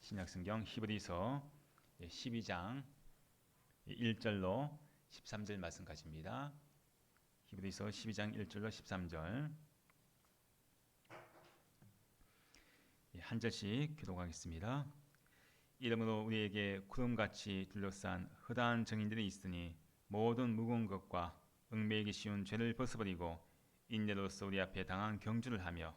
신약성경 히브리서 12장 1절로 13절 말씀까지입니다. 히브리서 12장 1절로 13절 한 절씩 교독하겠습니다. 이러므로 우리에게 구름같이 둘러싼 허다한 정인들이 있으니 모든 무거운 것과 얽매이기 쉬운 죄를 벗어버리고 인내로서 우리 앞에 당한 경주를 하며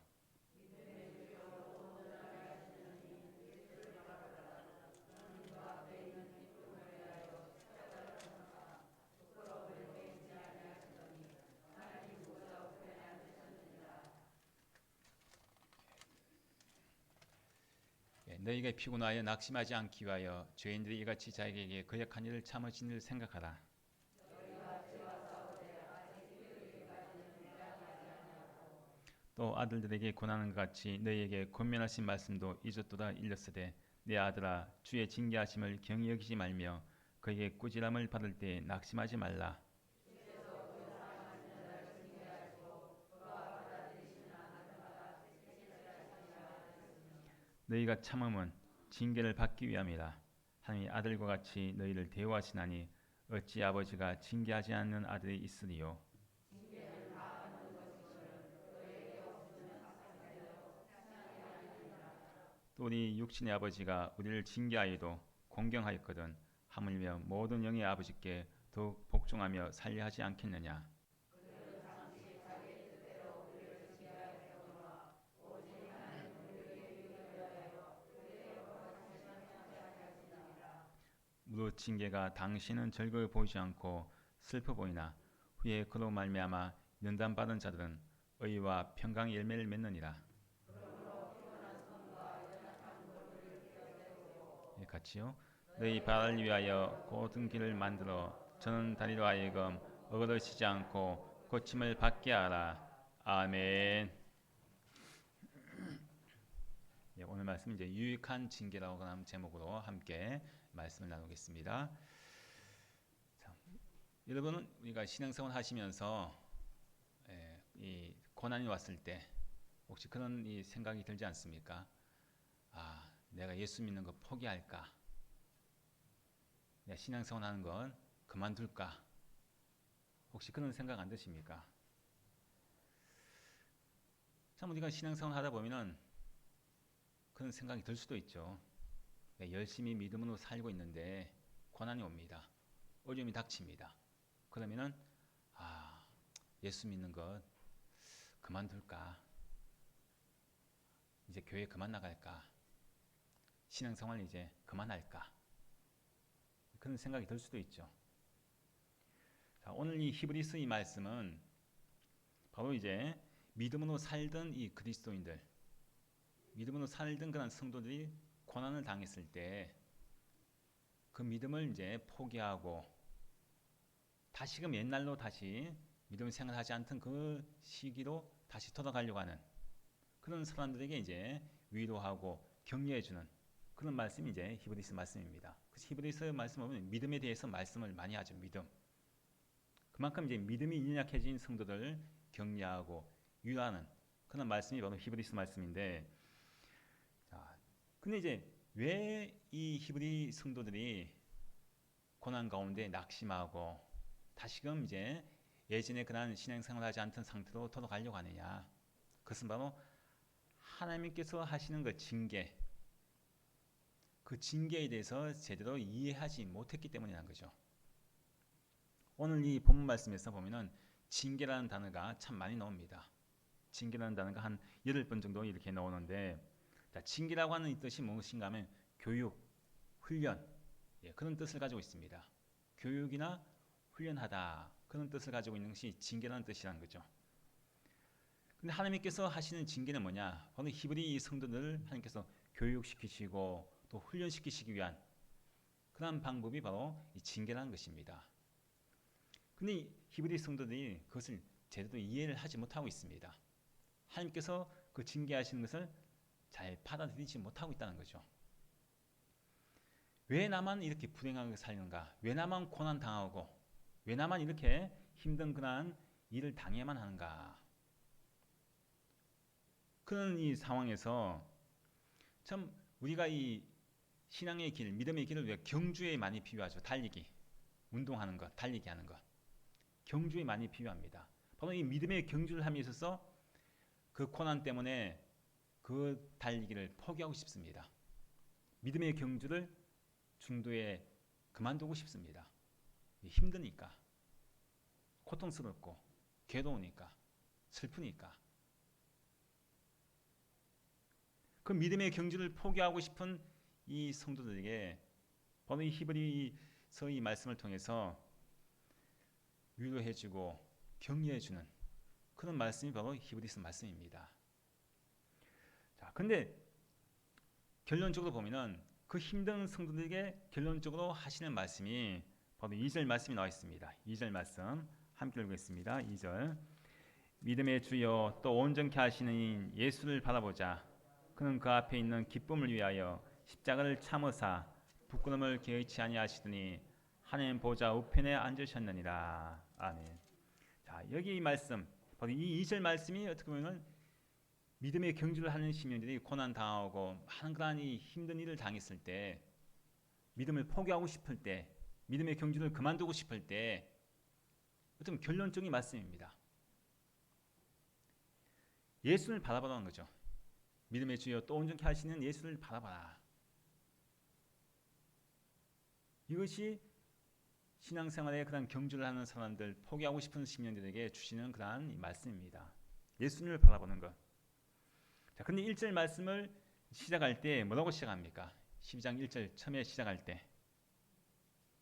너희가 피곤하여 낙심하지 않기 위하여 죄인들이 이같이 자기에게 거역한 일을 참으신 일을 생각하라. 또 아들들에게 권하는 것 같이 너희에게 권면하신 말씀도 잊었도다 일렀으되 내 아들아 주의 징계하심을 경히 여기지 말며 그에게 꾸지람을 받을 때에 낙심하지 말라. 너희가 참음은 징계를 받기 위함이라. 하나님이 아들과 같이 너희를 대우하시나니 어찌 아버지가 징계하지 않는 아들이 있으리요. 또 우리 육신의 아버지가 우리를 징계하여도 공경하였거든 하물며 모든 영의 아버지께 더욱 복종하며 살려하지 않겠느냐. 무릇 징계가 당신은 즐거워 보이지 않고 슬퍼 보이나 후에 그로 말미암아 연단받은 자들은 의와 평강의 열매를 맺느니라. 예, 같이요. 너희 발을 위하여 곧은 길을 만들어 저는 다리로 하여금 어그러지지 않고 고침을 받게 하라. 아멘. 예, 오늘 말씀 이제 유익한 징계라고 하는 제목으로 함께 말씀을 나누겠습니다. 자, 여러분은 우리가 신앙생활 하시면서 이 고난이 왔을 때 혹시 그런 이 생각이 들지 않습니까? 아, 내가 예수 믿는 거 포기할까? 내가 신앙생활 하는 건 그만둘까? 혹시 그런 생각 안 드십니까? 참 우리가 신앙생활 하다 보면은 그런 생각이 들 수도 있죠. 내가 열심히 믿음으로 살고 있는데 고난이 옵니다. 어려움이 닥칩니다. 그러면은 아, 예수 믿는 것 그만둘까? 이제 교회 그만 나갈까? 신앙생활 이제 그만할까? 그런 생각이 들 수도 있죠. 자, 오늘 이 히브리서 이 말씀은 바로 이제 믿음으로 살던 이 그리스도인들, 믿음으로 살던 그런 성도들이 고난을 당했을 때 그 믿음을 이제 포기하고 다시금 옛날로 다시 믿음 생활하지 않던 그 시기로 다시 돌아가려고 하는 그런 사람들에게 이제 위로하고 격려해주는 그런 말씀이 이제 히브리서 말씀입니다. 그래서 히브리서 말씀을 보면 믿음에 대해서 말씀을 많이 하죠. 믿음. 그만큼 이제 믿음이 연약해진 성도들을 격려하고 위로하는 그런 말씀이 바로 히브리서 말씀인데, 자, 근데 이제 왜 이 히브리 성도들이 고난 가운데 낙심하고 다시금 이제 예전에 그런 신앙생활을 하지 않던 상태로 돌아가려고 하느냐? 그것은 바로 하나님께서 하시는 그 징계, 그 징계에 대해서 제대로 이해하지 못했기 때문이라는 거죠. 오늘 이 본문 말씀에서 보면은 징계라는 단어가 참 많이 나옵니다. 징계라는 단어가 한 8번 정도 이렇게 나오는데, 자, 징계라고 하는 이 뜻이 무엇인가 하면 교육, 훈련, 그런 뜻을 가지고 있습니다. 교육이나 훈련하다 그런 뜻을 가지고 있는 것이 징계라는 뜻이라는 거죠. 근데 하나님께서 하시는 징계는 뭐냐? 바로 히브리 성도들을 하나님께서 교육시키시고 또 훈련시키시기 위한 그런 방법이 바로 이 징계라는 것입니다. 근데 이 히브리 성도들이 그것을 제대로 이해를 하지 못하고 있습니다. 하나님께서 그 징계하시는 것을 잘 받아들이지 못하고 있다는 거죠. 왜 나만 이렇게 불행하게 살는가? 왜 나만 고난 당하고 왜 나만 이렇게 힘든 그런 일을 당해야만 하는가? 그런 이 상황에서 참 우리가 이 신앙의 길, 믿음의 길을 왜 경주에 많이 비유하죠. 달리기, 운동하는 것, 달리기 하는 것. 경주에 많이 비유합니다. 바로 이 믿음의 경주를 함에 있어서 그 고난 때문에 그 달리기를 포기하고 싶습니다. 믿음의 경주를 중도에 그만두고 싶습니다. 힘드니까, 고통스럽고, 괴로우니까, 슬프니까. 그 믿음의 경주를 포기하고 싶은 이 성도들에게 바로 이 히브리서 이 말씀을 통해서 위로해주고 격려해주는 그런 말씀이 바로 히브리서 말씀입니다. 자, 근데 결론적으로 보면은 그 힘든 성도들에게 결론적으로 하시는 말씀이 바로 2절 말씀이 나와 있습니다. 2절 말씀 함께 읽겠습니다. 2절 믿음의 주여 또 온전케 하시는 이인 예수를 바라보자. 그는 그 앞에 있는 기쁨을 위하여 십자가를 참으사 부끄러움을 개의치 아니하시더니 하나님 보좌 우편에 앉으셨느니라. 아멘. 자, 여기 이 말씀 바로 이 2절 말씀이 어떻게 보면 믿음의 경주를 하는 시민들이 고난 당하고 많은 그러한 이 힘든 일을 당했을 때, 믿음을 포기하고 싶을 때, 믿음의 경주를 그만두고 싶을 때 어떤 결론적인 말씀입니다. 예수를 바라보라는 거죠. 믿음의 주여 또 온전케 하시는 예수를 바라봐라. 이것이 신앙생활에 그런 경주를 하는 사람들, 포기하고 싶은 시민들에게 주시는 그러한 말씀입니다. 예수님을 바라보는 것. 자, 근데 1절 말씀을 시작할 때 뭐라고 시작합니까? 12장 1절 처음에 시작할 때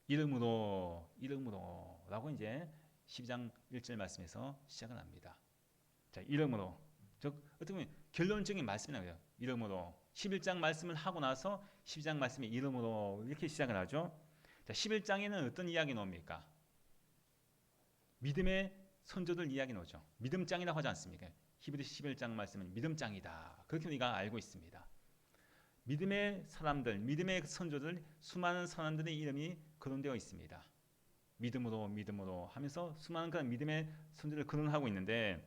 이름으로 라고 이제 12장 1절 말씀에서 시작을 합니다. 자, 이름으로. 즉 어떻게 보면 결론적인 말씀이 나와요. 이름으로. 11장 말씀을 하고 나서 12장 말씀이 이름으로 이렇게 시작을 하죠. 자, 11장에는 어떤 이야기 나옵니까? 믿음의 선조들 이야기 나오죠. 믿음장이라고 하지 않습니까? 히브리서 11장 말씀은 믿음장이다. 그렇게 우리가 알고 있습니다. 믿음의 사람들, 믿음의 선조들, 수많은 사람들의 이름이 거론되어 있습니다. 믿음으로 하면서 수많은 그런 믿음의 선조들을 거론하고 있는데,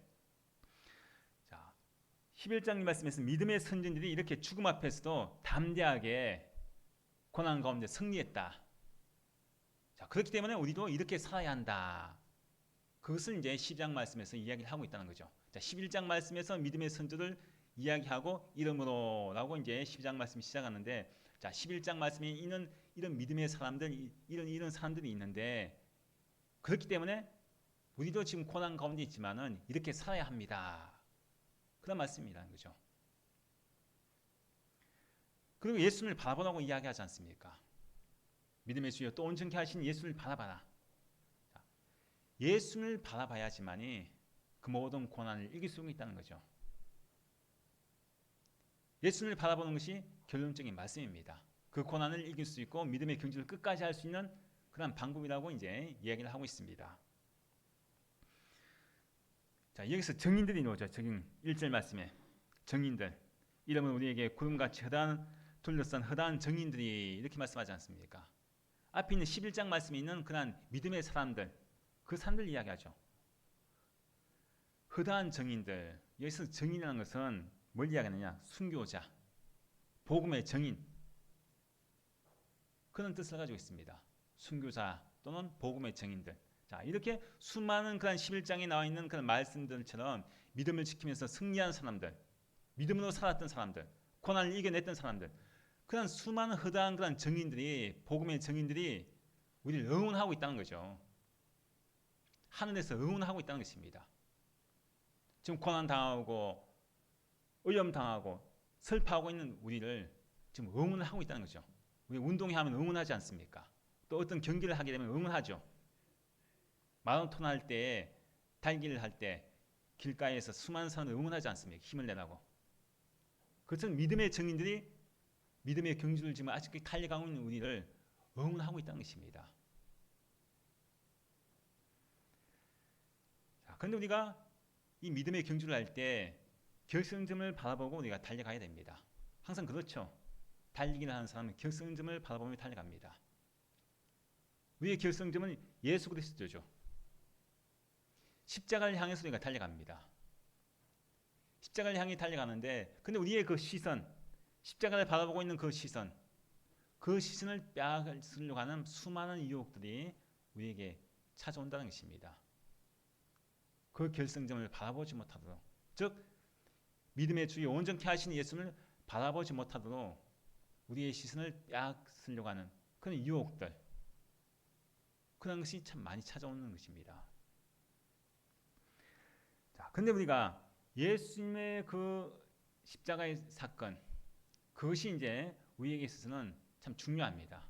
자, 11장 말씀에서 믿음의 선진들이 이렇게 죽음 앞에서도 담대하게 고난 가운데 승리했다. 자, 그렇기 때문에 우리도 이렇게 살아야 한다. 그것을 이제 12장 말씀에서 이야기를 하고 있다는 거죠. 자, 11장 말씀에서 믿음의 선조를 이야기하고 이름으로라고 이제 12장 말씀이 시작하는데, 자, 11장 말씀에 이런 믿음의 사람들, 이런 사람들이 있는데, 그렇기 때문에 우리도 지금 고난 가운데 있지만은 이렇게 살아야 합니다. 그런 말씀이라는 거죠. 그리고 예수를 바라보라고 이야기하지 않습니까? 믿음의 주여 또 온전케 하신 예수를 바라봐라. 자, 예수를 바라봐야지만이 그 모든 고난을 이길 수 있다는 거죠. 예수를 바라보는 것이 결론적인 말씀입니다. 그 고난을 이길 수 있고 믿음의 경주를 끝까지 할 수 있는 그런 방법이라고 이제 이야기를 하고 있습니다. 자, 여기서 증인들이 나오죠. 증인 1절 말씀에 증인들, 이름은 우리에게 구름같이 둘러싼 허다한 증인들이 이렇게 말씀하지 않습니까? 앞에 있는 11장 말씀에 있는 그런 믿음의 사람들, 그 사람들 이야기하죠. 허다한 증인들, 여기서 증인이라는 것은 뭘 이야기하느냐? 순교자, 복음의 증인, 그런 뜻을 가지고 있습니다. 순교자 또는 복음의 증인들. 자, 이렇게 수많은 그런 11장에 나와 있는 그런 말씀들처럼 믿음을 지키면서 승리한 사람들, 믿음으로 살았던 사람들, 고난을 이겨냈던 사람들, 그런 수많은 허다한 그런 증인들이, 복음의 증인들이 우리를 응원하고 있다는 거죠. 하늘에서 응원하고 있다는 것입니다. 지금 고난 당하고 오염 당하고 슬퍼하고 있는 우리를 지금 응원을 하고 있다는 거죠. 우리 운동회 하면 응원하지 않습니까? 또 어떤 경기를 하게 되면 응원하죠. 마라톤 할 때, 달리기를 할 때 길가에서 수많은 사람들 응원하지 않습니까? 힘을 내라고. 그것은 믿음의 증인들이 믿음의 경주를 지금 아직까지 달려가고 있는 우리를 응원하고 있다는 것입니다. 자, 그런데 우리가 이 믿음의 경주를 할 때 결승점을 바라보고 우리가 달려가야 됩니다. 항상 그렇죠. 달리기를 하는 사람은 결승점을 바라보며 달려갑니다. 우리의 결승점은 예수 그리스도죠. 십자가를 향해서 우리가 달려갑니다. 십자가를 향해 달려가는데, 근데 우리의 그 시선, 십자가를 바라보고 있는 그 시선, 그 시선을 빼앗으려고 하는 수많은 유혹들이 우리에게 찾아온다는 것입니다. 그 결승점을 바라보지 못하도록, 즉 믿음의 주요 온전케 하시는 예수님을 바라보지 못하도록 우리의 시선을 빼앗으려고 하는 그런 유혹들, 그런 것이 참 많이 찾아오는 것입니다. 자, 근데 우리가 예수님의 그 십자가의 사건, 그것이 이제 우리에게 있어서는 참 중요합니다.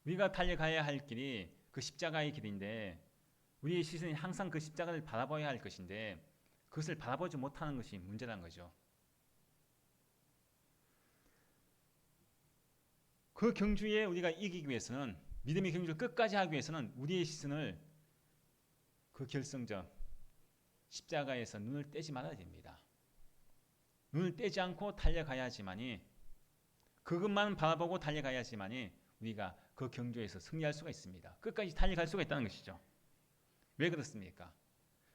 우리가 달려가야 할 길이 그 십자가의 길인데, 우리의 시선이 항상 그 십자가를 바라봐야 할 것인데 그것을 바라보지 못하는 것이 문제라는 거죠. 그 경주에 우리가 이기기 위해서는, 믿음의 경주를 끝까지 하기 위해서는 우리의 시선을 그 결승점 십자가에서 눈을 떼지 말아야 됩니다. 눈을 떼지 않고 달려가야지만이, 그것만 바라보고 달려가야지만이 우리가 그 경주에서 승리할 수가 있습니다. 끝까지 달려갈 수가 있다는 것이죠. 왜 그렇습니까?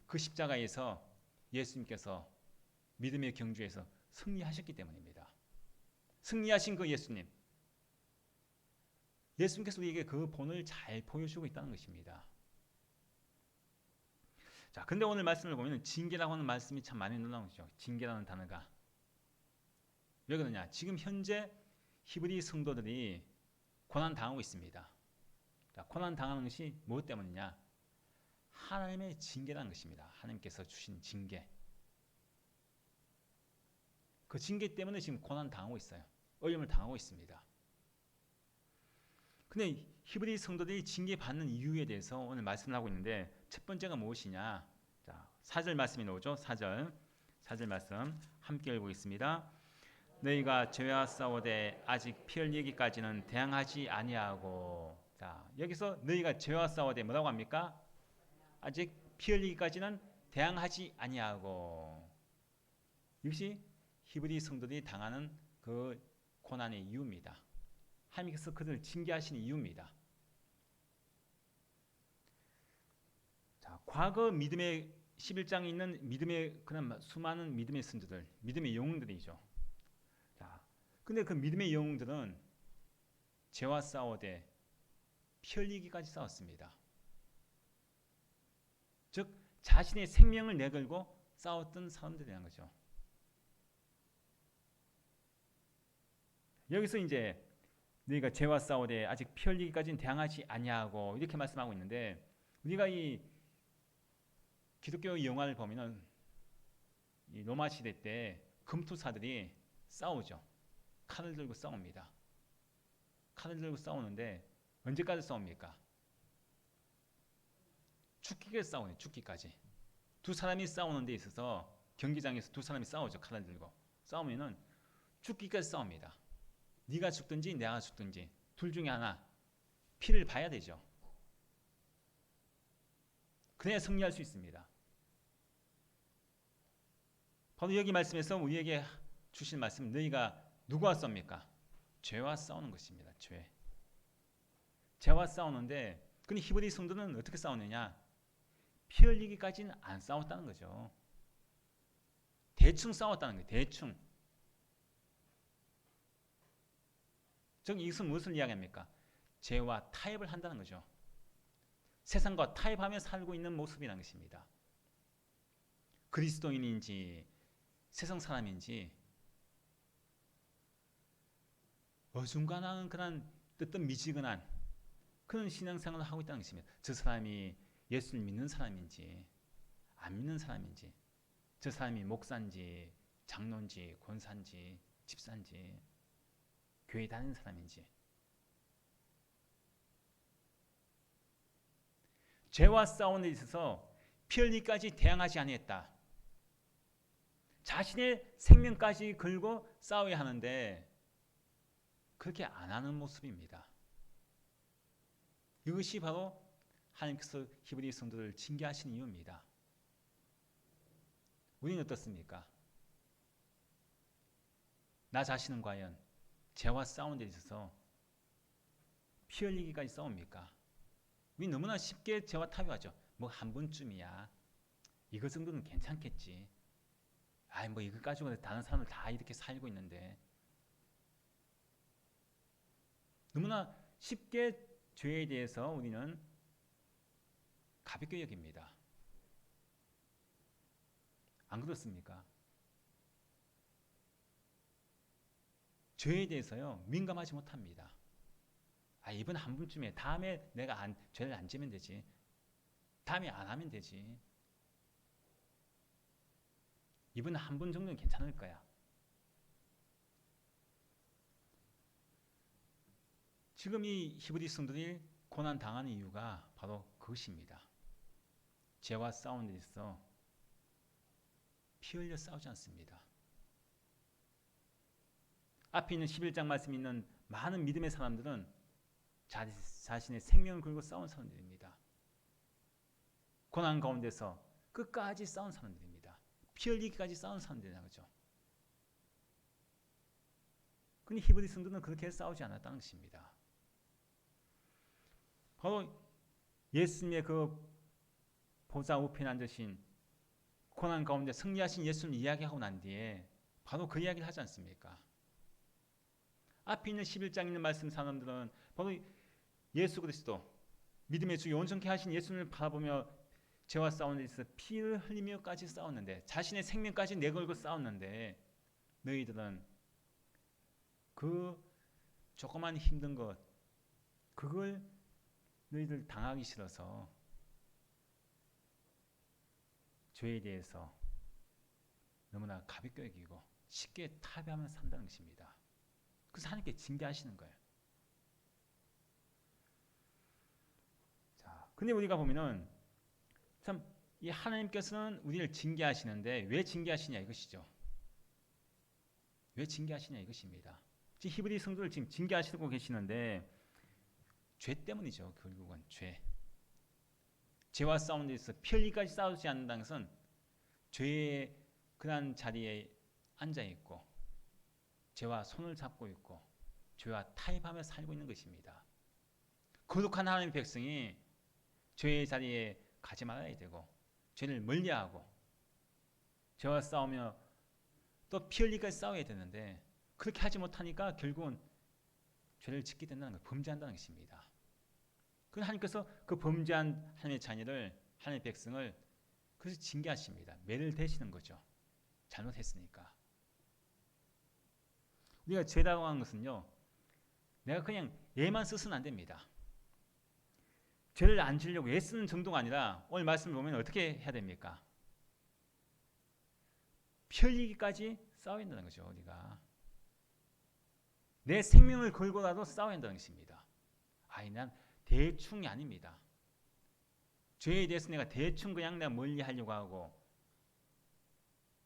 그 십자가에서 예수님께서 믿음의 경주에서 승리하셨기 때문입니다. 승리하신 그 예수님, 예수님께서 우리에게 그 본을 잘 보여주고 있다는 것입니다. 자, 근데 오늘 말씀을 보면 징계라고 하는 말씀이 참 많이 나오죠. 징계라는 단어가. 왜 그러냐? 지금 현재 히브리 성도들이 고난 당하고 있습니다. 자, 고난 당하는 것이 무엇 때문이냐? 하나님의 징계라는 것입니다. 하나님께서 주신 징계. 그 징계 때문에 지금 고난 당하고 있어요. 어려움을 당하고 있습니다. 근데 히브리 성도들이 징계받는 이유에 대해서 오늘 말씀을 하고 있는데, 첫 번째가 무엇이냐? 자, 4절 말씀이 나오죠. 4절 말씀 함께 읽어보겠습니다. 너희가 죄와 싸우되 아직 피 흘리기까지는 대항하지 아니하고. 자, 여기서 너희가 죄와 싸우되 뭐라고 합니까? 아직 피 흘리기까지는 대항하지 아니하고. 이것이 히브리 성도들이 당하는 그 고난의 이유입니다. 하나님께서 그들을 징계하시는 이유입니다. 자, 과거 믿음의 11장에 있는 믿음의 그런 수많은 믿음의 선조들, 믿음의 영웅들이죠. 자, 근데 그 믿음의 영웅들은 죄와 싸우되 피 흘리기까지 싸웠습니다. 즉 자신의 생명을 내걸고 싸웠던 사람들이라는 거죠. 여기서 이제 너희가 죄와 싸우되 아직 피 흘리기까지는 대항하지 아니하고 이렇게 말씀하고 있는데, 우리가 이 기독교 영화를 보면은 이 로마 시대 때 금투사들이 싸우죠. 칼을 들고 싸웁니다. 칼을 들고 싸우는데 언제까지 싸웁니까? 죽기까지 싸우네. 죽기까지. 두 사람이 싸우는 데 있어서 경기장에서 두 사람이 싸우죠. 칼을 들고 싸우면은 죽기까지 싸웁니다. 네가 죽든지 내가 죽든지 둘 중에 하나 피를 봐야 되죠. 그래야 승리할 수 있습니다. 바로 여기 말씀에서 우리에게 주신 말씀, 너희가 누구와 싸웁니까? 죄와 싸우는 것입니다. 죄와 싸우는데, 근데 히브리 성도는 어떻게 싸우느냐? 피 흘리기까지는 안 싸웠다는 거죠. 대충 싸웠다는 거예요. 대충. 즉 이것은 무엇을 이야기합니까? 죄와 타협을 한다는 거죠. 세상과 타협하며 살고 있는 모습이라는 것입니다. 그리스도인인지 세상 사람인지 어중간한 그런 뜨뜻미지근한 그런 신앙생활을 하고 있다는 것입니다. 저 사람이 예수를 믿는 사람인지 안 믿는 사람인지, 저 사람이 목사인지 장로인지 권사인지 집사인지 교회 다니는 사람인지, 죄와 싸우는 데 있어서 피 흘리기까지 대항하지 아니했다. 자신의 생명까지 걸고 싸워야 하는데 그렇게 안 하는 모습입니다. 이것이 바로 하나님께서 히브리 성도들을 징계하시는 이유입니다. 우리는 어떻습니까? 나 자신은 과연 죄와 싸우는 데 있어서 피 흘리기까지 싸웁니까? 우리 너무나 쉽게 죄와 타협하죠. 뭐 한 번쯤이야. 이거 정도는 괜찮겠지. 아이 뭐 이거 가지고 다른 사람들 다 이렇게 살고 있는데. 너무나 쉽게 죄에 대해서 우리는 가볍게 여깁니다. 안 그렇습니까? 죄에 대해서요 민감하지 못합니다. 이번 한 번쯤에 다음에 내가 죄를 안 지면 되지. 다음에 안 하면 되지. 이번 한 번 정도는 괜찮을 거야. 지금 이 히브리 성도들이 고난 당하는 이유가 바로 그것입니다. 죄와 싸우는 데 있어 피 흘려 싸우지 않습니다. 앞에 있는 11장 말씀에 있는 많은 믿음의 사람들은 자신의 생명을 걸고 싸운 사람들입니다. 고난 가운데서 끝까지 싸운 사람들입니다. 피 흘리기까지 싸운 사람들이라는 거죠. 근데 히브리 성도는 그렇게 싸우지 않았다는 것입니다. 바로 예수님의 그 보좌 우편에 앉으신 고난 가운데 승리하신 예수님을 이야기하고 난 뒤에 바로 그 이야기를 하지 않습니까? 앞에 있는 11장 있는 말씀 사람들은 바로 예수 그리스도 믿음의 주 온전케 하신 예수님을 바라보며 죄와 싸우는 데 있어서 피를 흘리며까지 싸웠는데 자신의 생명까지 내걸고 싸웠는데 너희들은 그 조그만 힘든 것 그걸 너희들 당하기 싫어서 죄에 대해서 너무나 가볍게 여기고 쉽게 타협하며 산다는 것입니다. 그래서 하나님께 징계하시는 거예요. 자, 근데 우리가 보면은 참 이 하나님께서는 우리를 징계하시는데 왜 징계하시냐 이것이죠. 왜 징계하시냐 이것입니다. 지금 히브리 성도를 지금 징계하시고 계시는데 죄 때문이죠. 결국은 죄와 싸우는 데 있어서 피 흘리기까지 싸우지 않는다는 것은 죄의 그런 자리에 앉아 있고 죄와 손을 잡고 있고 죄와 타협하며 살고 있는 것입니다. 거룩한 하나님의 백성이 죄의 자리에 가지 말아야 되고 죄를 멀리하고 죄와 싸우며 또 피 흘리기까지 싸워야 되는데 그렇게 하지 못하니까 결국은 죄를 짓게 된다는 것, 범죄한다는 것입니다. 그래서 하나님께서 그 범죄한 하나님의 자녀를 하나님의 백성을 그래서 징계하십니다. 매를 대시는 거죠. 잘못했으니까. 우리가 죄라고 하는 것은요. 내가 그냥 애만 쓰서는 안 됩니다. 죄를 안 지려고 애쓰는 정도가 아니라 오늘 말씀을 보면 어떻게 해야 됩니까? 피 흘리기까지 싸워야 된다는 거죠. 우리가. 내 생명을 걸고라도 싸워야 한다는 것입니다. 난 대충이 아닙니다. 죄에 대해서 내가 대충 그냥 내가 멀리 하려고 하고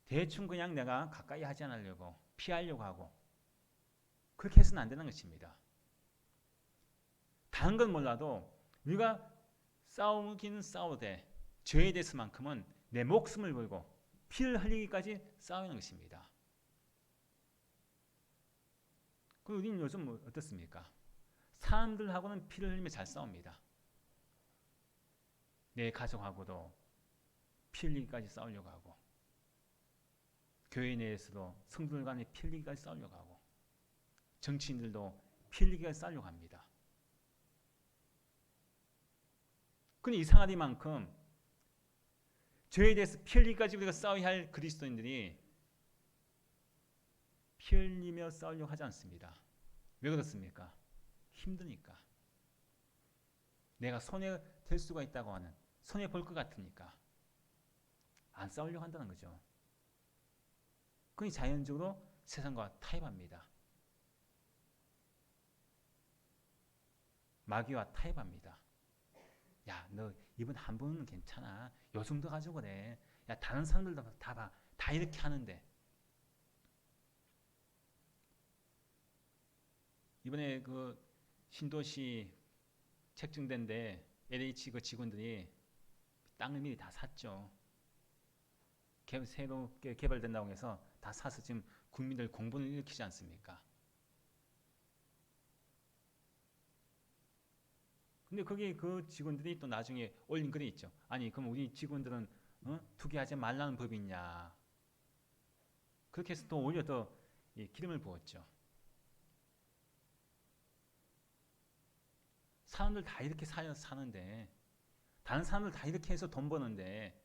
대충 그냥 내가 가까이 하지 않으려고 피하려고 하고 그렇게 해서는 안 되는 것입니다. 다른 건 몰라도 우리가 싸우긴 싸우되 죄에 대해서만큼은 내 목숨을 걸고 피를 흘리기까지 싸우는 것입니다. 그리고 우리는 요즘 어떻습니까? 사람들하고는 피를 흘리며 잘 싸웁니다. 내 가족하고도 피 흘리기까지 싸우려고 하고 교회 내에서도 성도들 간에 피 흘리기까지 싸우려고 하고 정치인들도 피 흘리기까지 싸우려고 합니다. 근데 이상하리만큼 죄에 대해서 피 흘리기까지 우리가 싸워야 할 그리스도인들이 피 흘리며 싸우려고 하지 않습니다. 왜 그렇습니까? 힘드니까. 내가 손에 될 수가 있다고 하는 손해 볼 것 같으니까 안 싸우려고 한다는 거죠. 그니 자연적으로 세상과 타협합니다. 마귀와 타협합니다. 야, 너 이번 한 번은 괜찮아. 요 정도 가지고 그래. 야, 다른 사람들도 다 봐. 다 이렇게 하는데. 이번에 그 신도시 책정된데 LH 그 직원들이 땅을 미리 다 샀죠. 새롭게 개발된다고 해서 다 사서 지금 국민들 공분을 일으키지 않습니까? 근데 거기 그 직원들이 또 나중에 올린 글이 있죠. 아니 그럼 우리 직원들은 투기하지 말라는 법이 있냐. 그렇게 해서 또 오히려 더 기름을 부었죠. 사람들 다 이렇게 사는데, 다른 사람들 다 이렇게 해서 돈 버는데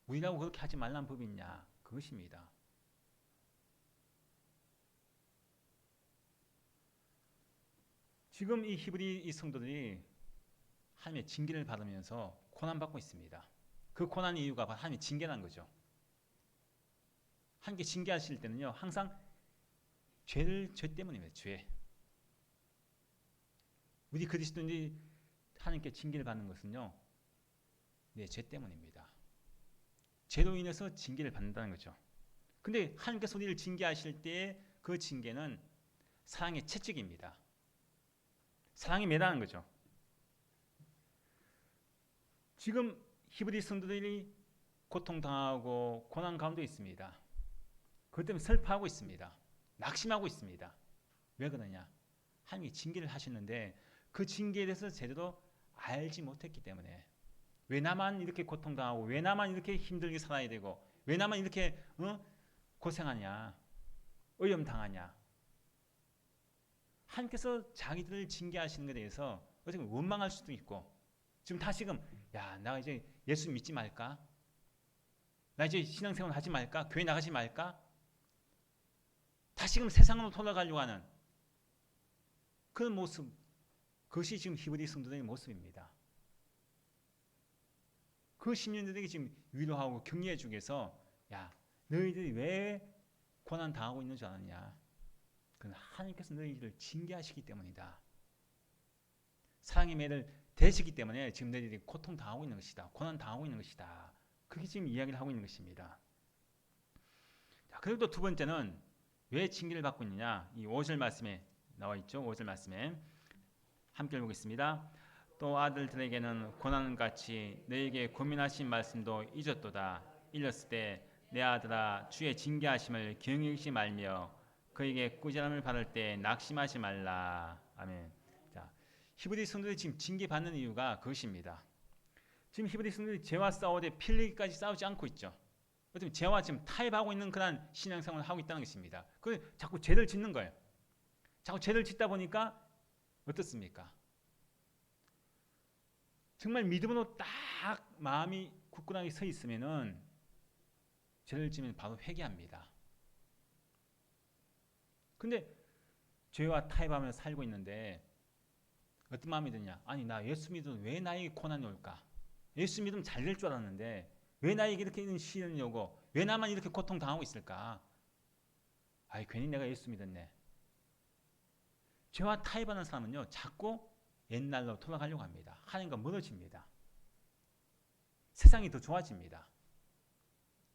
우리라고 그렇게 하지 말라는 법이 있냐? 그것입니다. 지금 이 히브리 이 성도들이 하나님의 징계를 받으면서 고난받고 있습니다. 그 고난 이유가 바로 하나님의 징계라는 거죠. 하나님께 징계하실 때는요, 항상 죄 때문입니다. 죄. 우리 그리스도인들이 하나님께 징계를 받는 것은요, 내 죄 때문입니다. 죄로 인해서 징계를 받는다는 거죠. 근데 하나님께서 우리를 징계하실 때 그 징계는 사랑의 채찍입니다. 사랑이 매다는 거죠. 지금 히브리 성도들이 고통당하고 고난 가운데 있습니다. 그것 때문에 슬퍼하고 있습니다. 낙심하고 있습니다. 왜 그러냐? 하나님이 징계를 하시는데 그 징계에 대해서 제대로 알지 못했기 때문에, 왜 나만 이렇게 고통당하고 왜 나만 이렇게 힘들게 살아야 되고 왜 나만 이렇게 고생하냐, 어려움당하냐. 하나님께서 자기들을 징계하시는 것에 대해서 어떻게 원망할 수도 있고, 지금 다시금 야, 나 이제 예수 믿지 말까? 나 이제 신앙생활 하지 말까? 교회 나가지 말까? 다시금 세상으로 돌아가려고 하는 그런 모습, 그것이 지금 히브리 성도들의 모습입니다. 그 시민들에게 지금 위로하고 격려해 주기 위해서, 야, 너희들이 왜 고난 당하고 있는 줄 아느냐? 그건 하나님께서 너희들을 징계하시기 때문이다. 사랑의 매를 대시기 때문에 지금 너희들이 고통 당하고 있는 것이다. 고난 당하고 있는 것이다. 그렇게 지금 이야기를 하고 있는 것입니다. 자, 그리고 또 두 번째는 왜 징계를 받고 있느냐? 이 5절 말씀에 나와 있죠. 5절 말씀에 함께 읽겠습니다. 또 아들들에게는 고난같이 너에게 고민하신 말씀도 잊었도다. 읽었을 때 내 아들아 주의 징계하심을 경히 여기지 말며 그에게 꾸지람을 받을 때 낙심하지 말라. 아멘. 자, 히브리 성도들이 지금 징계받는 이유가 그것입니다. 지금 히브리 성도들이 죄와 싸우되 필리기까지 싸우지 않고 있죠. 어쩌면 죄와 지금 타협하고 있는 그런 신앙생활을 하고 있다는 것입니다. 그 자꾸 죄를 짓는 거예요. 자꾸 죄를 짓다 보니까 어떻습니까? 정말 믿음으로 딱 마음이 굳건하게 서 있으면은 죄를 지면 바로 회개합니다. 근데 죄와 타협하면서 살고 있는데 어떤 마음이 드냐? 아니, 나 예수 믿으면 왜 나에게 고난이 올까? 예수 믿으면 잘 될 줄 알았는데 왜 나에게 이렇게 시련이 오고 왜 나만 이렇게 고통당하고 있을까? 아이, 괜히 내가 예수 믿었네. 죄와 타협하는 사람은요, 자꾸 옛날로 돌아가려고 합니다. 하나님과 멀어집니다. 세상이 더 좋아집니다.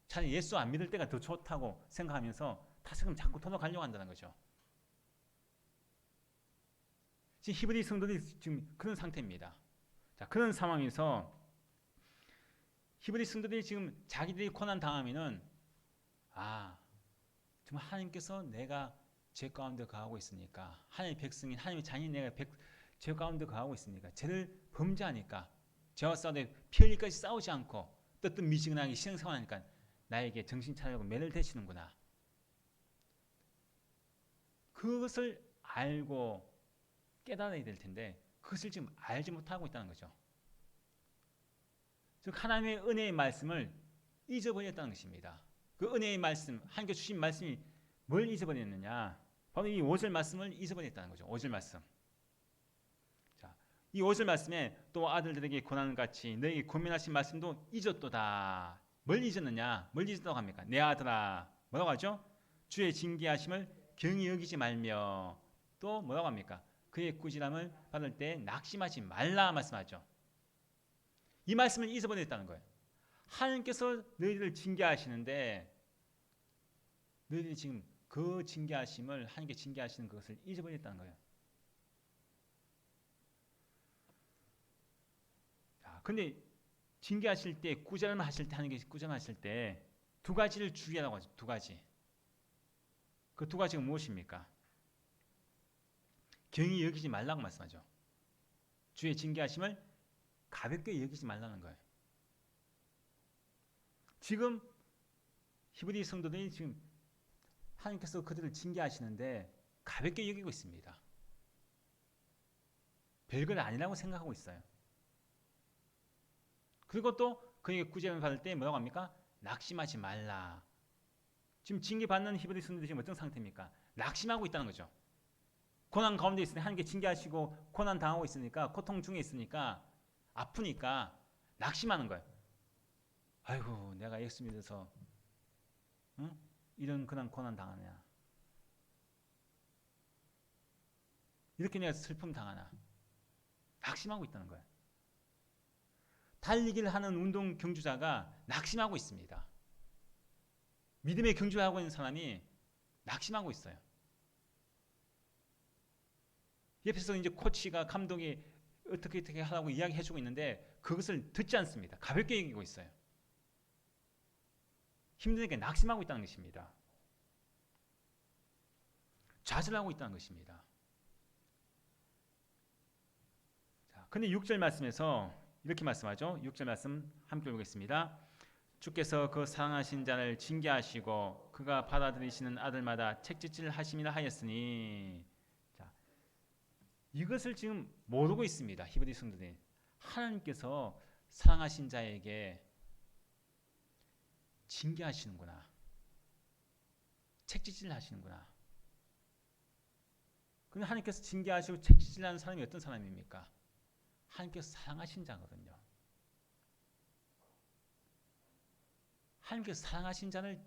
차라리 예수 안 믿을 때가 더 좋다고 생각하면서 다시금 자꾸 돌아가려고 한다는 거죠. 지금 히브리 성도들이 지금 그런 상태입니다. 자, 그런 상황에서 히브리 성도들이 지금 자기들이 고난 당하면은, 정말 하나님께서 내가 죄 가운데 거하고 있으니까, 하나님의 백성인 하나님의 자녀인 내가 죄 가운데 거하고 있으니까, 죄를 범죄하니까, 죄와 싸우되 피 흘리까지 싸우지 않고 뜨뜻 미지근하게 신앙생활하니까 나에게 정신 차리고 매를 대시는구나. 그것을 알고 깨달아야 될 텐데 그것을 지금 알지 못하고 있다는 거죠. 즉 하나님의 은혜의 말씀을 잊어버렸다는 것입니다. 그 은혜의 말씀, 하나님께 주신 말씀이 뭘 잊어버렸느냐? 바로 이 5절 말씀을 잊어버렸다는 거죠. 5절 말씀. 자, 이 5절 말씀에 또 아들들에게 고난같이 너에게 고민하신 말씀도 잊었도다. 뭘 잊었느냐? 뭘 잊었다고 합니까? 내 아들아, 뭐라고 하죠? 주의 징계하심을 경히 여기지 말며, 또 뭐라고 합니까? 그의 꾸지람을 받을 때 낙심하지 말라 말씀하죠. 이 말씀을 잊어버렸다는 거예요. 하나님께서 너희들을 징계하시는데 너희들이 지금 그 징계하심을, 하나님께 징계하시는 그것을 잊어버렸다는 거예요. 자, 근데 징계하실 때, 꾸지람 하실 때, 하나님께 꾸지람 하실 때 두 가지를 주의하라고 하죠. 두 가지. 그 두 가지가 무엇입니까? 경히 여기지 말라고 말씀하죠. 주의 징계하심을 가볍게 여기지 말라는 거예요. 지금 히브리 성도들이 지금 하나님께서 그들을 징계하시는데 가볍게 여기고 있습니다. 별걸 아니라고 생각하고 있어요. 그리고 또 그에게 구제를 받을 때 뭐라고 합니까? 낙심하지 말라. 지금 징계받는 히브리 성도들이 지금 어떤 상태입니까? 낙심하고 있다는 거죠. 고난 가운데 있으니 하나님께 징계하시고 고난 당하고 있으니까 고통 중에 있으니까 아프니까 낙심하는 거예요. 아이고 내가 예수 믿어서 응? 이런 그런 고난 당하냐. 이렇게 내가 슬픔 당하나. 낙심하고 있다는 거예요. 달리기를 하는 운동 경주자가 낙심하고 있습니다. 믿음의 경주를 하고 있는 사람이 낙심하고 있어요. 옆에서 이제 코치가 감독이 어떻게 하라고 이야기해주고 있는데 그것을 듣지 않습니다. 가볍게 여기고 있어요. 힘드니까 낙심하고 있다는 것입니다. 좌절하고 있다는 것입니다. 자, 근데 6절 말씀에서 이렇게 말씀하죠. 6절 말씀 함께 보겠습니다. 주께서 그 사랑하신 자를 징계하시고 그가 받아들이시는 아들마다 책짓질 하심이라 하였으니. 자, 이것을 지금 모르고 있습니다. 히브리 성도들이. 하나님께서 사랑하신 자에게 징계하시는구나. 책짓질 하시는구나. 그런데 하나님께서 징계하시고 책짓질하는 사람이 어떤 사람입니까? 하나님께서 사랑하신 자거든요. 하나님께서 사랑하신 자를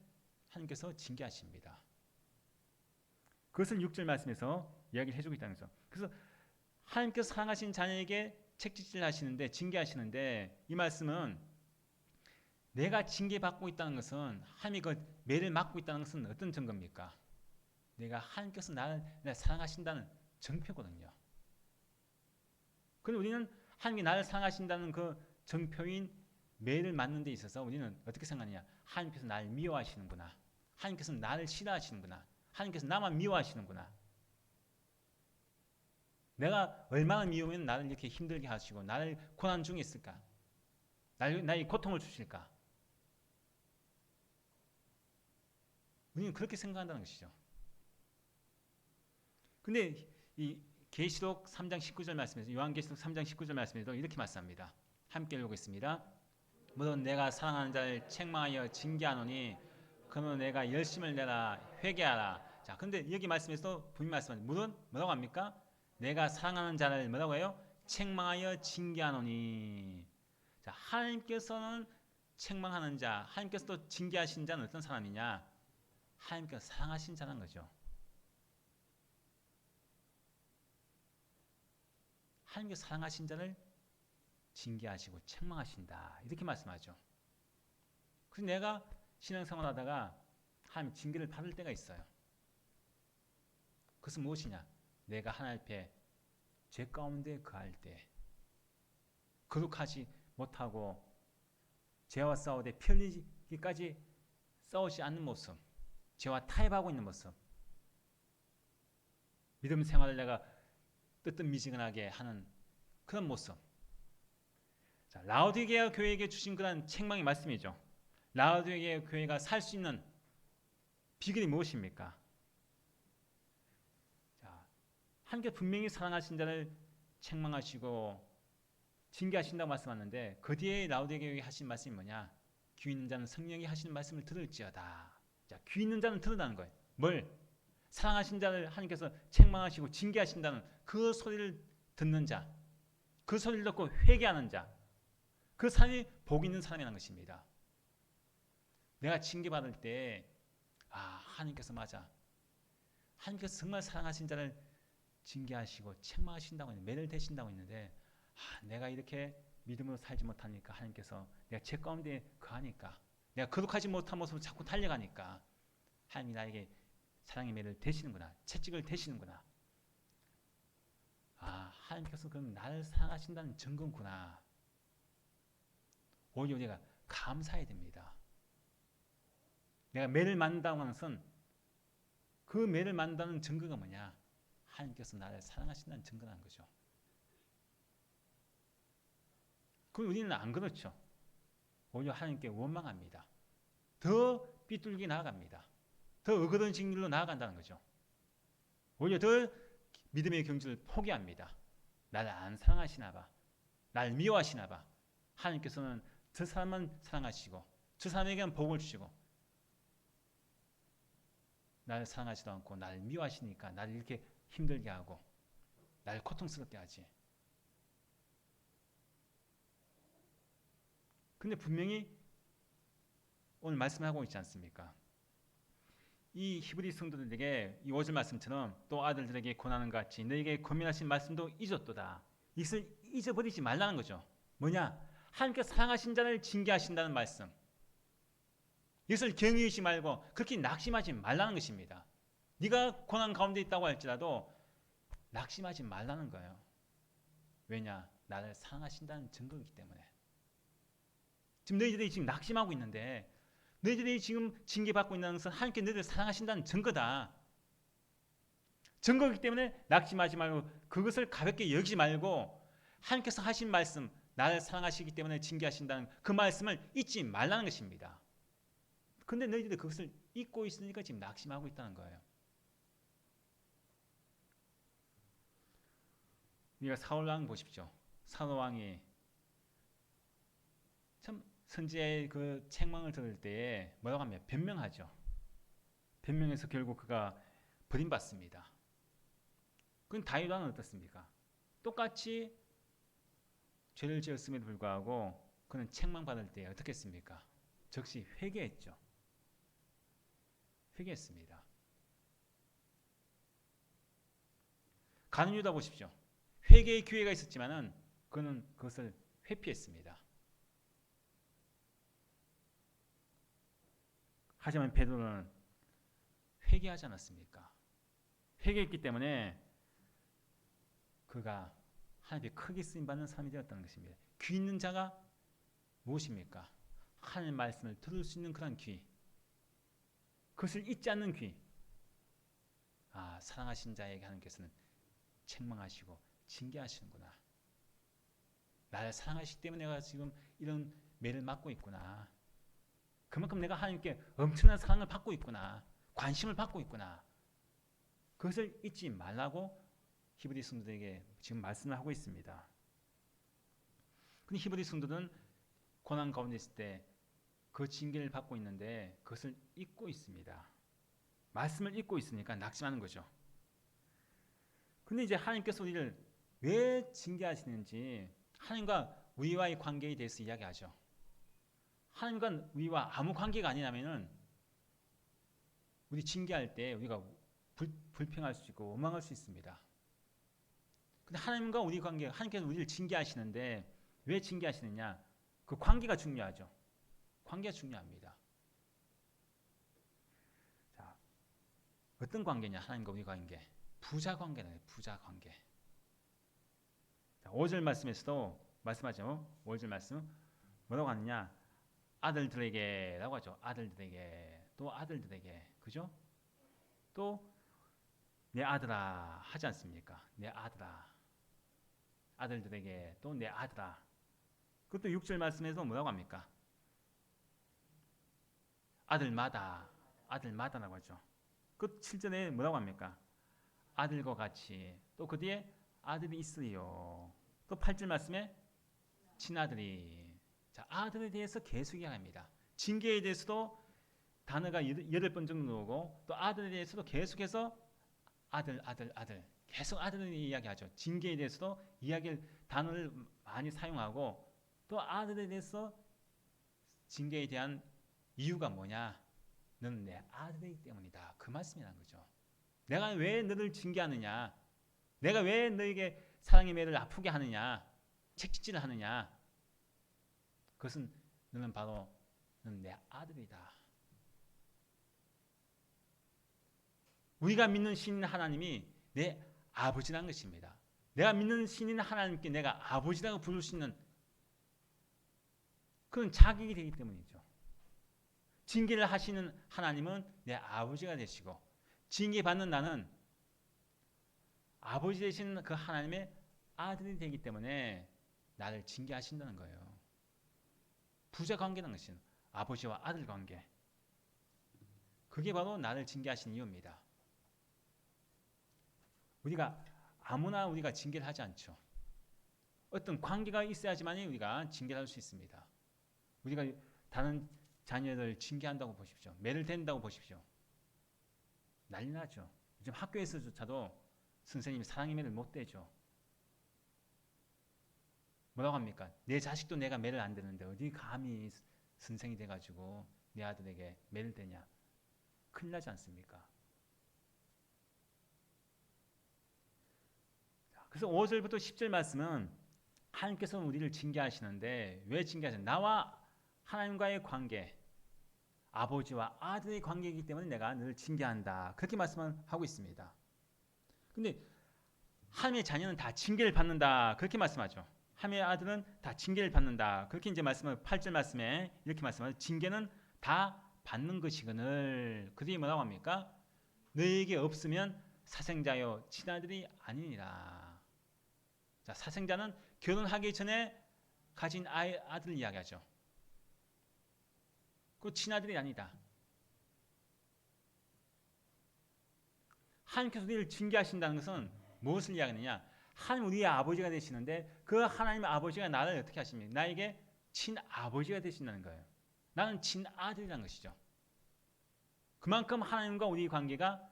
하나님께서 징계하십니다. 그것을 6절 말씀에서 이야기를 해주고 있다는 거죠. 그래서 하나님께서 사랑하신 자에게 책짓질 하시는데 징계하시는데 이 말씀은 내가 징계받고 있다는 것은 하나님이 그 매를 맞고 있다는 것은 어떤 증거입니까? 내가 하나님께서 나를 사랑하신다는 증표거든요. 그런데 우리는 하나님이 나를 사랑하신다는 그 증표인 매를 맞는 데 있어서 우리는 어떻게 생각하느냐? 하나님께서 나를 미워하시는구나. 하나님께서 나를 싫어하시는구나. 하나님께서 나만 미워하시는구나. 내가 얼마나 미우면 나를 이렇게 힘들게 하시고 나를 고난 중에 있을까? 나에게 고통을 주실까? 우리는 그렇게 생각한다는 것이죠. 근데 이 계시록 3장 19절 말씀에서 요한계시록 3장 19절 말씀에도 이렇게 말씀합니다. 함께 읽겠습니다. 물론 내가 사랑하는 자를 책망하여 징계하노니 그는 내가 열심을 내라 회개하라. 자, 근데 여기 말씀에서 분명히 말씀합니다. 물론 뭐라고 합니까? 내가 사랑하는 자를 뭐라고 해요? 책망하여 징계하노니. 자, 하나님께서는 책망하는 자, 하나님께서 또 징계하신 자는 어떤 사람이냐? 하나님께서 사랑하신 자라는 거죠. 하나님께서 사랑하신 자를 징계하시고 책망하신다. 이렇게 말씀하죠. 그래서 내가 신앙생활 하다가 하나님 징계를 받을 때가 있어요. 그것은 무엇이냐? 내가 하나님 앞에 죄 가운데 거할 때 거룩하지 못하고 죄와 싸우되 편리기까지 싸우지 않는 모습, 죄와 타협하고 있는 모습, 믿음 생활을 내가 뜨뜻미지근하게 하는 그런 모습. 자, 라오디게아 교회에게 주신 그런 책망의 말씀이죠. 라오디게아 교회가 살 수 있는 비결이 무엇입니까? 자, 하나님께서 분명히 사랑하신 자를 책망하시고 징계하신다고 말씀하는데 그 뒤에 라오디게아 교회에 하신 말씀이 뭐냐? 귀 있는 자는 성령이 하시는 말씀을 들을지어다. 자, 귀 있는 자는 들으라는 거예요. 뭘? 사랑하신 자를 하나님께서 책망하시고 징계하신다는 그 소리를 듣는 자, 그 소리를 듣고 회개하는 자, 그 사람이 복 있는 사람이라는 것입니다. 내가 징계받을 때 하나님께서 맞아. 하나님께서 정말 사랑하신 자를 징계하시고 책망하신다고 했는데, 매를 대신다고 했는데 내가 이렇게 믿음으로 살지 못하니까 하나님께서 내가 죄 가운데 거하니까 내가 거룩하지 못한 모습으로 자꾸 달려가니까 하나님이 나에게 사랑의 매를 대시는구나. 채찍을 대시는구나. 하나님께서 그럼 나를 사랑하신다는 증거구나. 오히려 우리가 감사해야 됩니다. 내가 매를 맞는다고 하는 것은 그 매를 맞는다는 증거가 뭐냐? 하나님께서 나를 사랑하신다는 증거라는 거죠. 그럼 우리는 안 그렇죠. 오히려 하나님께 원망합니다. 더 삐뚤게 나아갑니다. 더 어그러진 길로 나아간다는 거죠. 오히려 더 믿음의 경지를 포기합니다. 나를 안 사랑하시나 봐. 나를 미워하시나 봐. 하나님께서는 저 사람만 사랑하시고 저 사람에게는 복을 주시고 나를 사랑하지도 않고 나를 미워하시니까 나를 이렇게 힘들게 하고 나를 고통스럽게 하지. 근데 분명히 오늘 말씀하고 있지 않습니까? 이 히브리 성도들에게 이 5절 말씀처럼 또 아들들에게 권하는 것 같이 너에게 권면하신 말씀도 잊었도다. 이것을 잊어버리지 말라는 거죠. 뭐냐? 하나님께서 사랑하신 자를 징계하신다는 말씀. 이것을 경히 여기지 말고 그렇게 낙심하지 말라는 것입니다. 네가 고난 가운데 있다고 할지라도 낙심하지 말라는 거예요. 왜냐? 나를 사랑하신다는 증거이기 때문에. 지금 너희들이 지금 낙심하고 있는데 너희들이 지금 징계받고 있는 것은 하나님께 너희들을 사랑하신다는 증거다. 증거이기 때문에 낙심하지 말고 그것을 가볍게 여기지 말고 하나님께서 하신 말씀 나를 사랑하시기 때문에 징계하신다는 그 말씀을 잊지 말라는 것입니다. 근데 너희들이 그것을 잊고 있으니까 지금 낙심하고 있다는 거예요. 우리가 사울왕 보십시오. 사울왕이 참 선지의 그 책망을 들을 때에 뭐라고 하면 변명하죠. 변명해서 결국 그가 버림받습니다. 그럼 다윗 왕은 어떻습니까? 똑같이 죄를 지었음에도 불구하고 그는 책망받을 때 어떻게 했습니까? 즉시 회개했죠. 회개했습니다. 가룟 유다 보십시오. 회개의 기회가 있었지만은 그는 그것을 회피했습니다. 하지만 베드로는 회개하지 않았습니까? 회개했기 때문에 그가 하나님의 크게 쓰임받는 사람이 되었다는 것입니다. 귀 있는 자가 무엇입니까? 하나님의 말씀을 들을 수 있는 그런 귀. 그것을 잊지 않는 귀. 아, 사랑하신 자에게 하나님께서는 책망하시고 징계하시는구나. 나를 사랑하시기 때문에 내가 지금 이런 매를 맞고 있구나. 그만큼 내가 하나님께 엄청난 사랑을 받고 있구나. 관심을 받고 있구나. 그것을 잊지 말라고 히브리 성도들에게 지금 말씀을 하고 있습니다. 근데 히브리 성도들은 고난 가운데 있을 때 그 징계를 받고 있는데 그것을 잊고 있습니다. 말씀을 잊고 있으니까 낙심하는 거죠. 근데 이제 하나님께서 우리를 왜 징계하시는지 하나님과 우리와의 관계에 대해서 이야기하죠. 하나님과 우리와 아무 관계가 아니라면은 우리 징계할 때 우리가 불평할 수 있고 원망할 수 있습니다. 근데 하나님과 우리 관계, 하나님께서 우리를 징계하시는데 왜 징계하시느냐? 그 관계가 중요하죠. 관계가 중요합니다. 자, 어떤 관계냐? 하나님과 우리 관계. 부자 관계는 부자 관계. 자, 5절 말씀에서도 말씀하죠. 5절 말씀 뭐라고 하느냐? 아들들에게라고 하죠. 아들들에게 또 아들들에게 그죠? 또 내 아들아 하지 않습니까? 내 아들아 아들들에게 또 내 아들아. 그것도 6절 말씀에서 뭐라고 합니까? 아들마다라고 하죠. 그 7절에 뭐라고 합니까? 아들과 같이. 또 그 뒤에 아들이 있으리요. 또 8절 말씀에 친아들이. 자, 아들에 대해서 계속 이야기합니다. 징계에 대해서도 단어가 8번 정도 나오고 또 아들에 대해서도 계속해서 아들 계속 아들을 이야기하죠. 징계에 대해서도 단어를 많이 사용하고 또 아들에 대해서 징계에 대한 이유가 뭐냐? 너는 내 아들이기 때문이다. 그 말씀이라는 거죠. 내가 왜 너를 징계하느냐? 내가 왜 너에게 사랑의 매를 아프게 하느냐? 책짓질을 하느냐? 그것은 너는 내 아들이다. 우리가 믿는 신인 하나님이 내 아버지라는 것입니다. 내가 믿는 신인 하나님께 내가 아버지라고 부를 수 있는 그런 자격이 되기 때문이죠. 징계를 하시는 하나님은 내 아버지가 되시고 징계받는 나는 아버지 되신 그 하나님의 아들이 되기 때문에 나를 징계하신다는 거예요. 부자 관계라는 것은 아버지와 아들 관계. 그게 바로 나를 징계하신 이유입니다. 우리가 아무나 우리가 징계를 하지 않죠. 어떤 관계가 있어야지만 우리가 징계할 수 있습니다. 우리가 다른 자녀들 징계한다고 보십시오. 매를 댄다고 보십시오. 난리 나죠. 요즘 학교에서조차도 선생님이 사랑의 매를 못 대죠. 뭐라고 합니까? 내 자식도 내가 매를 안 대는데 어디 감히 선생이 돼가지고 내 아들에게 매를 대냐. 큰일 나지 않습니까? 그래서 5절부터 10절 말씀은 하나님께서는 우리를 징계하시는데 왜 징계하시는? 나와 하나님과의 관계, 아버지와 아들의 관계이기 때문에 내가 늘 징계한다. 그렇게 말씀을 하고 있습니다. 근데 하나님의 자녀는 다 징계를 받는다. 그렇게 말씀하죠. 하나님의 아들은 다 징계를 받는다. 그렇게 이제 말씀을 8절 말씀에 이렇게 말씀하죠. 징계는 다 받는 것이거늘. 그들이 뭐라고 합니까? 너에게 없으면 사생자요 친아들이 아니니라. 자, 사생자는 결혼하기 전에 가진 아들 이야기하죠. 그 친아들이 아니다. 하나님께서 우리를 징계하신다는 것은 무엇을 이야기하느냐? 하나님 우리의 아버지가 되시는데 그 하나님의 아버지가 나를 어떻게 하십니까? 나에게 친아버지가 되신다는 거예요. 나는 친아들이라는 것이죠. 그만큼 하나님과 우리의 관계가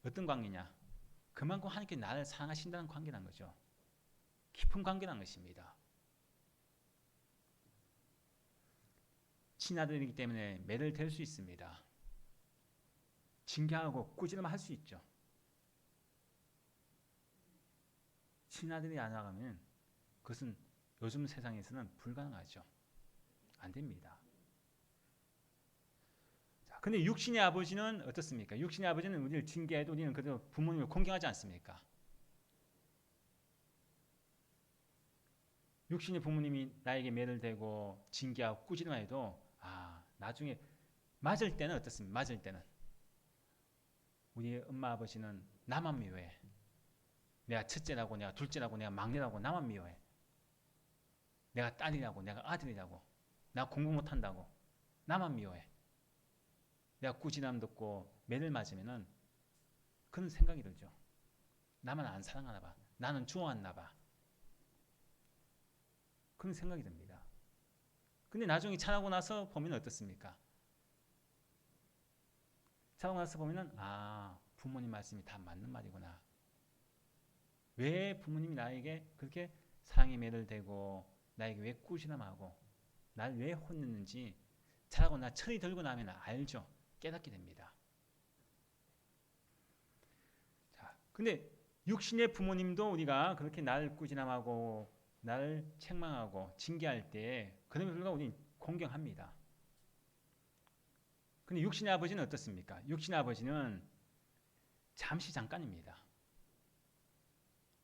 어떤 관계냐? 그만큼 하나님께 나를 사랑하신다는 관계라는 거죠. 깊은 관계라는 것입니다. 친아들이기 때문에 매를 댈 수 있습니다. 징계하고 꾸지람할 수 있죠. 친아들이 안 나가면 그것은 요즘 세상에서는 불가능하죠. 안 됩니다. 자, 근데 육신의 아버지는 어떻습니까? 육신의 아버지는 우리를 징계해도 우리는 그래도 부모님을 공경하지 않습니까? 육신의 부모님이 나에게 매를 대고 징계하고 꾸지람해도 나중에 맞을 때는 어떻습니까? 맞을 때는 우리 엄마 아버지는 나만 미워해. 내가 첫째라고 내가 둘째라고 내가 막내라고 나만 미워해. 내가 딸이라고 내가 아들이라고 나 공부 못한다고 나만 미워해. 내가 꾸지람 듣고 매를 맞으면은 그런 생각이 들죠. 나만 안 사랑하나 봐. 나는 좋아하나 봐. 그런 생각이 듭니다. 근데 나중에 자라고 나서 보면 어떻습니까? 자라고 나서 보면은 부모님 말씀이 다 맞는 말이구나. 왜 부모님이 나에게 그렇게 사랑의 매를 대고 나에게 왜 꾸지람하고 날 왜 혼냈는지 자라고 나 철이 들고 나면 알죠. 깨닫게 됩니다. 자, 근데 육신의 부모님도 우리가 그렇게 날 꾸지람하고 날 책망하고 징계할 때 그럼에도 불구하고 우리는 공경합니다. 근데 육신의 아버지는 어떻습니까? 육신의 아버지는 잠시 잠깐입니다.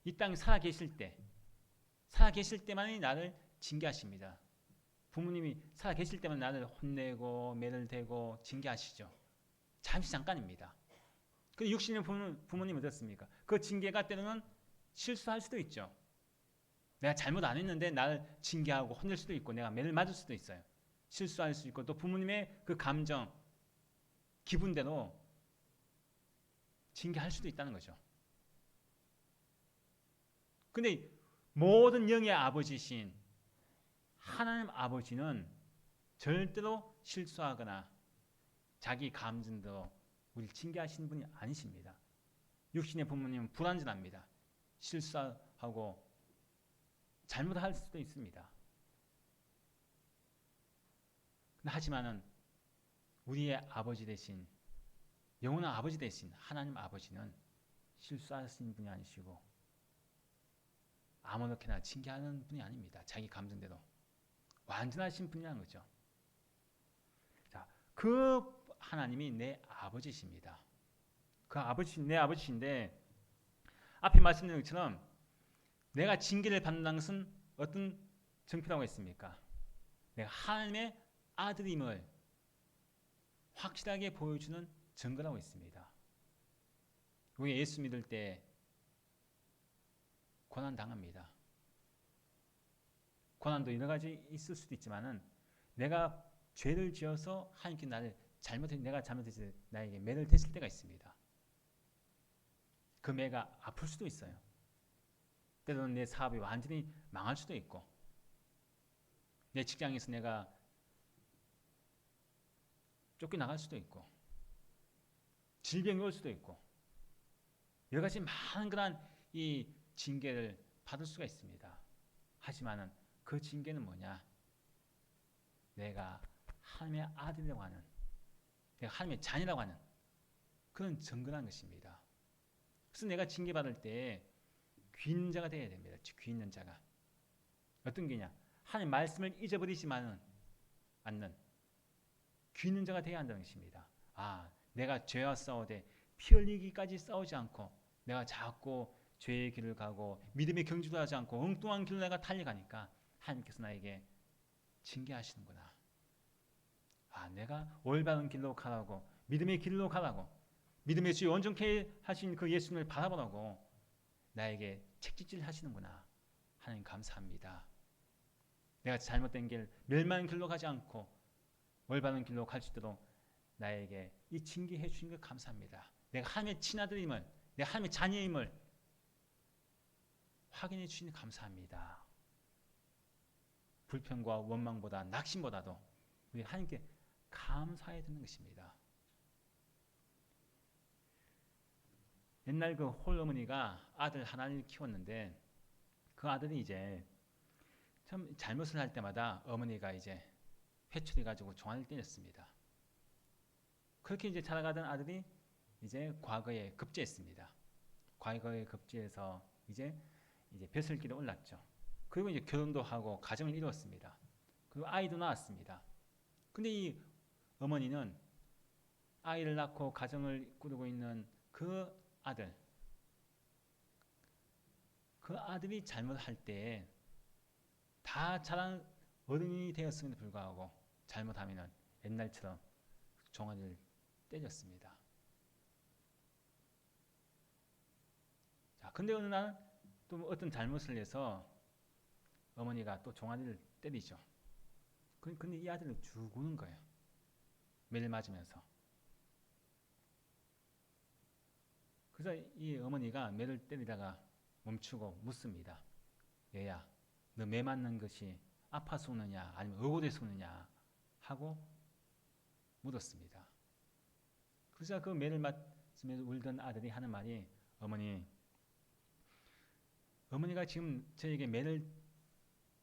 이 땅에 살아 계실 때만이 나를 징계하십니다. 부모님이 살아 계실 때만 나를 혼내고 매를 대고 징계하시죠. 잠시 잠깐입니다. 근데 육신의 부모님은 어떻습니까? 그 징계가 때로는 실수할 수도 있죠. 내가 잘못 안 했는데 나를 징계하고 혼낼 수도 있고 내가 매를 맞을 수도 있어요. 실수할 수 있고 또 부모님의 그 감정, 기분대로 징계할 수도 있다는 거죠. 근데 모든 영의 아버지신 하나님 아버지는 절대로 실수하거나 자기 감정대로 우리를 징계하시는 분이 아니십니다. 육신의 부모님은 불완전합니다. 실수하고 잘못할 수도 있습니다. 하지만은 우리의 아버지 대신 영원한 아버지 대신 하나님 아버지는 실수하시는 분이 아니시고 아무렇게나 징계하는 분이 아닙니다. 자기 감정대로 완전하신 분이라는 거죠. 자, 그 하나님이 내 아버지십니다. 그 아버지 내 아버지인데 앞에 말씀드린 것처럼 내가 징계를 받는다는 것은 어떤 증표라고 했습니까? 내가 하나님의 아들임을 확실하게 보여주는 증거라고 했습니다. 우리 예수 믿을 때 고난 당합니다. 고난도 여러 가지 있을 수도 있지만은 내가 죄를 지어서 하나님께 내가 잘못해서 나에게 매를 대실 때가 있습니다. 그 매가 아플 수도 있어요. 때로는 내 사업이 완전히 망할 수도 있고, 내 직장에서 내가 쫓겨나갈 수도 있고, 질병이 올 수도 있고, 여러 가지 많은 그런 이 징계를 받을 수가 있습니다. 하지만은 그 징계는 뭐냐? 내가 하나님의 아들이라고 하는, 내가 하나님의 자녀라고 하는 그런 증거란 것입니다. 그래서 내가 징계받을 때 귀 있는 자가 되어야 됩니다. 귀 있는 자가. 어떤 게냐? 하나님 말씀을 잊어버리지만은 않는 귀 있는 자가 되어야 한다는 것입니다. 아, 내가 죄와 싸우되 피 흘리기까지 싸우지 않고 내가 자꾸 죄의 길을 가고 믿음의 경주도 하지 않고 엉뚱한 길로 내가 달려가니까 하나님께서 나에게 징계하시는구나. 아, 내가 올바른 길로 가라고, 믿음의 길로 가라고, 믿음의 주 온전케 하신 그 예수님을 바라보라고 나에게 책짓질 하시는구나. 하나님 감사합니다. 내가 잘못된 길, 멸망의 길로 가지 않고 올바른 길로 갈 수 있도록 나에게 이 징계해 주신 것 감사합니다. 내가 하나님의 친아들임을, 내가 하나님의 자녀임을 확인해 주시니 감사합니다. 불평과 원망보다 낙심보다도 우리 하나님께 감사해야 되는 것입니다. 옛날 그 홀어머니가 아들 하나를 키웠는데 그 아들이 이제 참 잘못을 할 때마다 어머니가 이제 회초리 가지고 종아리를 때렸습니다. 그렇게 이제 자라가던 아들이 이제 과거에 급제했습니다. 과거에 급제해서 이제 벼슬길에 올랐죠. 그리고 이제 결혼도 하고 가정을 이루었습니다. 그리고 아이도 낳았습니다. 근데 이 어머니는 아이를 낳고 가정을 꾸리고 있는 그 아들이 잘못할 때 다 자란 어른이 되었음에도 불구하고 잘못하면 옛날처럼 종아리를 때렸습니다. 자, 근데 어느 날 또 어떤 잘못을 해서 어머니가 또 종아리를 때리죠. 근데 이 아들은 죽는 거예요. 매를 맞으면서. 그래서 이 어머니가 매를 때리다가 멈추고 묻습니다. 얘야, 너 매 맞는 것이 아파서 우느냐 아니면 억울해서 우느냐 하고 물었습니다. 그래서 그 매를 맞으면서 울던 아들이 하는 말이 어머니가 지금 저에게 매를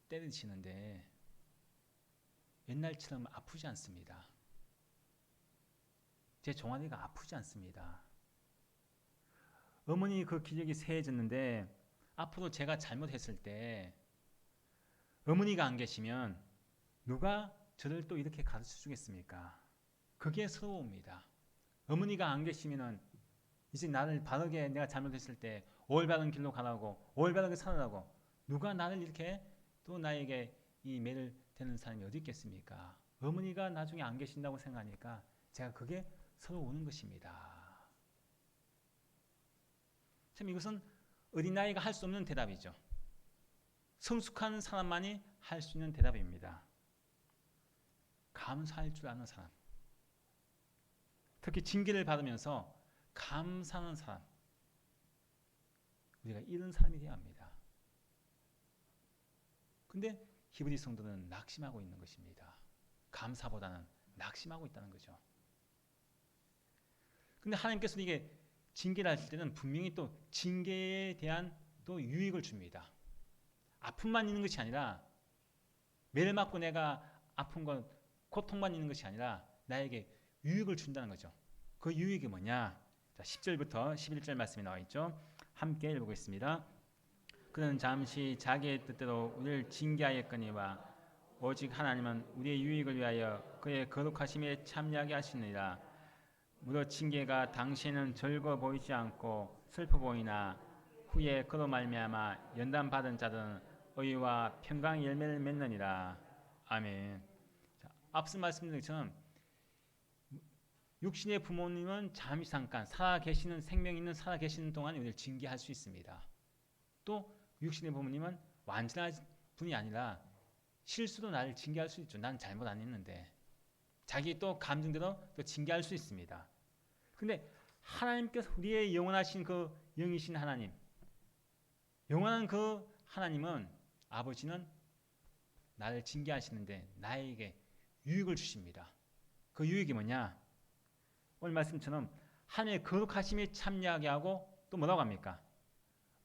때리시는데 옛날처럼 아프지 않습니다. 제 종아리가 아프지 않습니다. 어머니 그 기력이 쇠해졌는데 앞으로 제가 잘못했을 때 어머니가 안 계시면 누가 저를 또 이렇게 가르쳐 주겠습니까? 그게 서러움입니다. 어머니가 안 계시면은 이제 나를 바르게 내가 잘못했을 때 올바른 길로 가라고 올바르게 살아라고 누가 나를 이렇게 또 나에게 이 매를 대는 사람이 어디 있겠습니까? 어머니가 나중에 안 계신다고 생각하니까 제가 그게 서러우는 것입니다. 참 이것은 어린아이가 할 수 없는 대답이죠. 성숙한 사람만이 할 수 있는 대답입니다. 감사할 줄 아는 사람, 특히 징계를 받으면서 감사하는 사람, 우리가 이런 사람이 되어야 합니다. 근데 히브리 성도는 낙심하고 있는 것입니다. 감사보다는 낙심하고 있다는 거죠. 근데 하나님께서 이게 징계를 하실 때는 분명히 또 징계에 대한 또 유익을 줍니다. 아픔만 있는 것이 아니라 매를 맞고 내가 아픈 건 고통만 있는 것이 아니라 나에게 유익을 준다는 거죠. 그 유익이 뭐냐? 자, 10절부터 11절 말씀이 나와 있죠. 함께 읽어보겠습니다. 그는 잠시 자기의 뜻대로 우리를 징계하였거니와 오직 하나님은 우리의 유익을 위하여 그의 거룩하심에 참여하게 하시느니라. 무릇 징계가 당시에는 즐거워 보이지 않고 슬퍼 보이나 후에 그로 말미암아 연단 받은 자들은 의와 평강의 열매를 맺느니라. 아멘. 자, 앞서 말씀드린 것처럼 육신의 부모님은 잠시 잠깐 살아계시는 생명 있는 살아계시는 동안 우리를 징계할 수 있습니다. 또 육신의 부모님은 완전한 분이 아니라 실수로 나를 징계할 수 있죠. 난 잘못 안 했는데 자기 또 감정대로 또 징계할 수 있습니다. 근데 하나님께서 우리의 영원하신 그 영이신 하나님, 영원한 그 하나님은, 아버지는 나를 징계하시는데 나에게 유익을 주십니다. 그 유익이 뭐냐? 오늘 말씀처럼 하나님의 거룩하심에 참여하게 하고 또 뭐라고 합니까?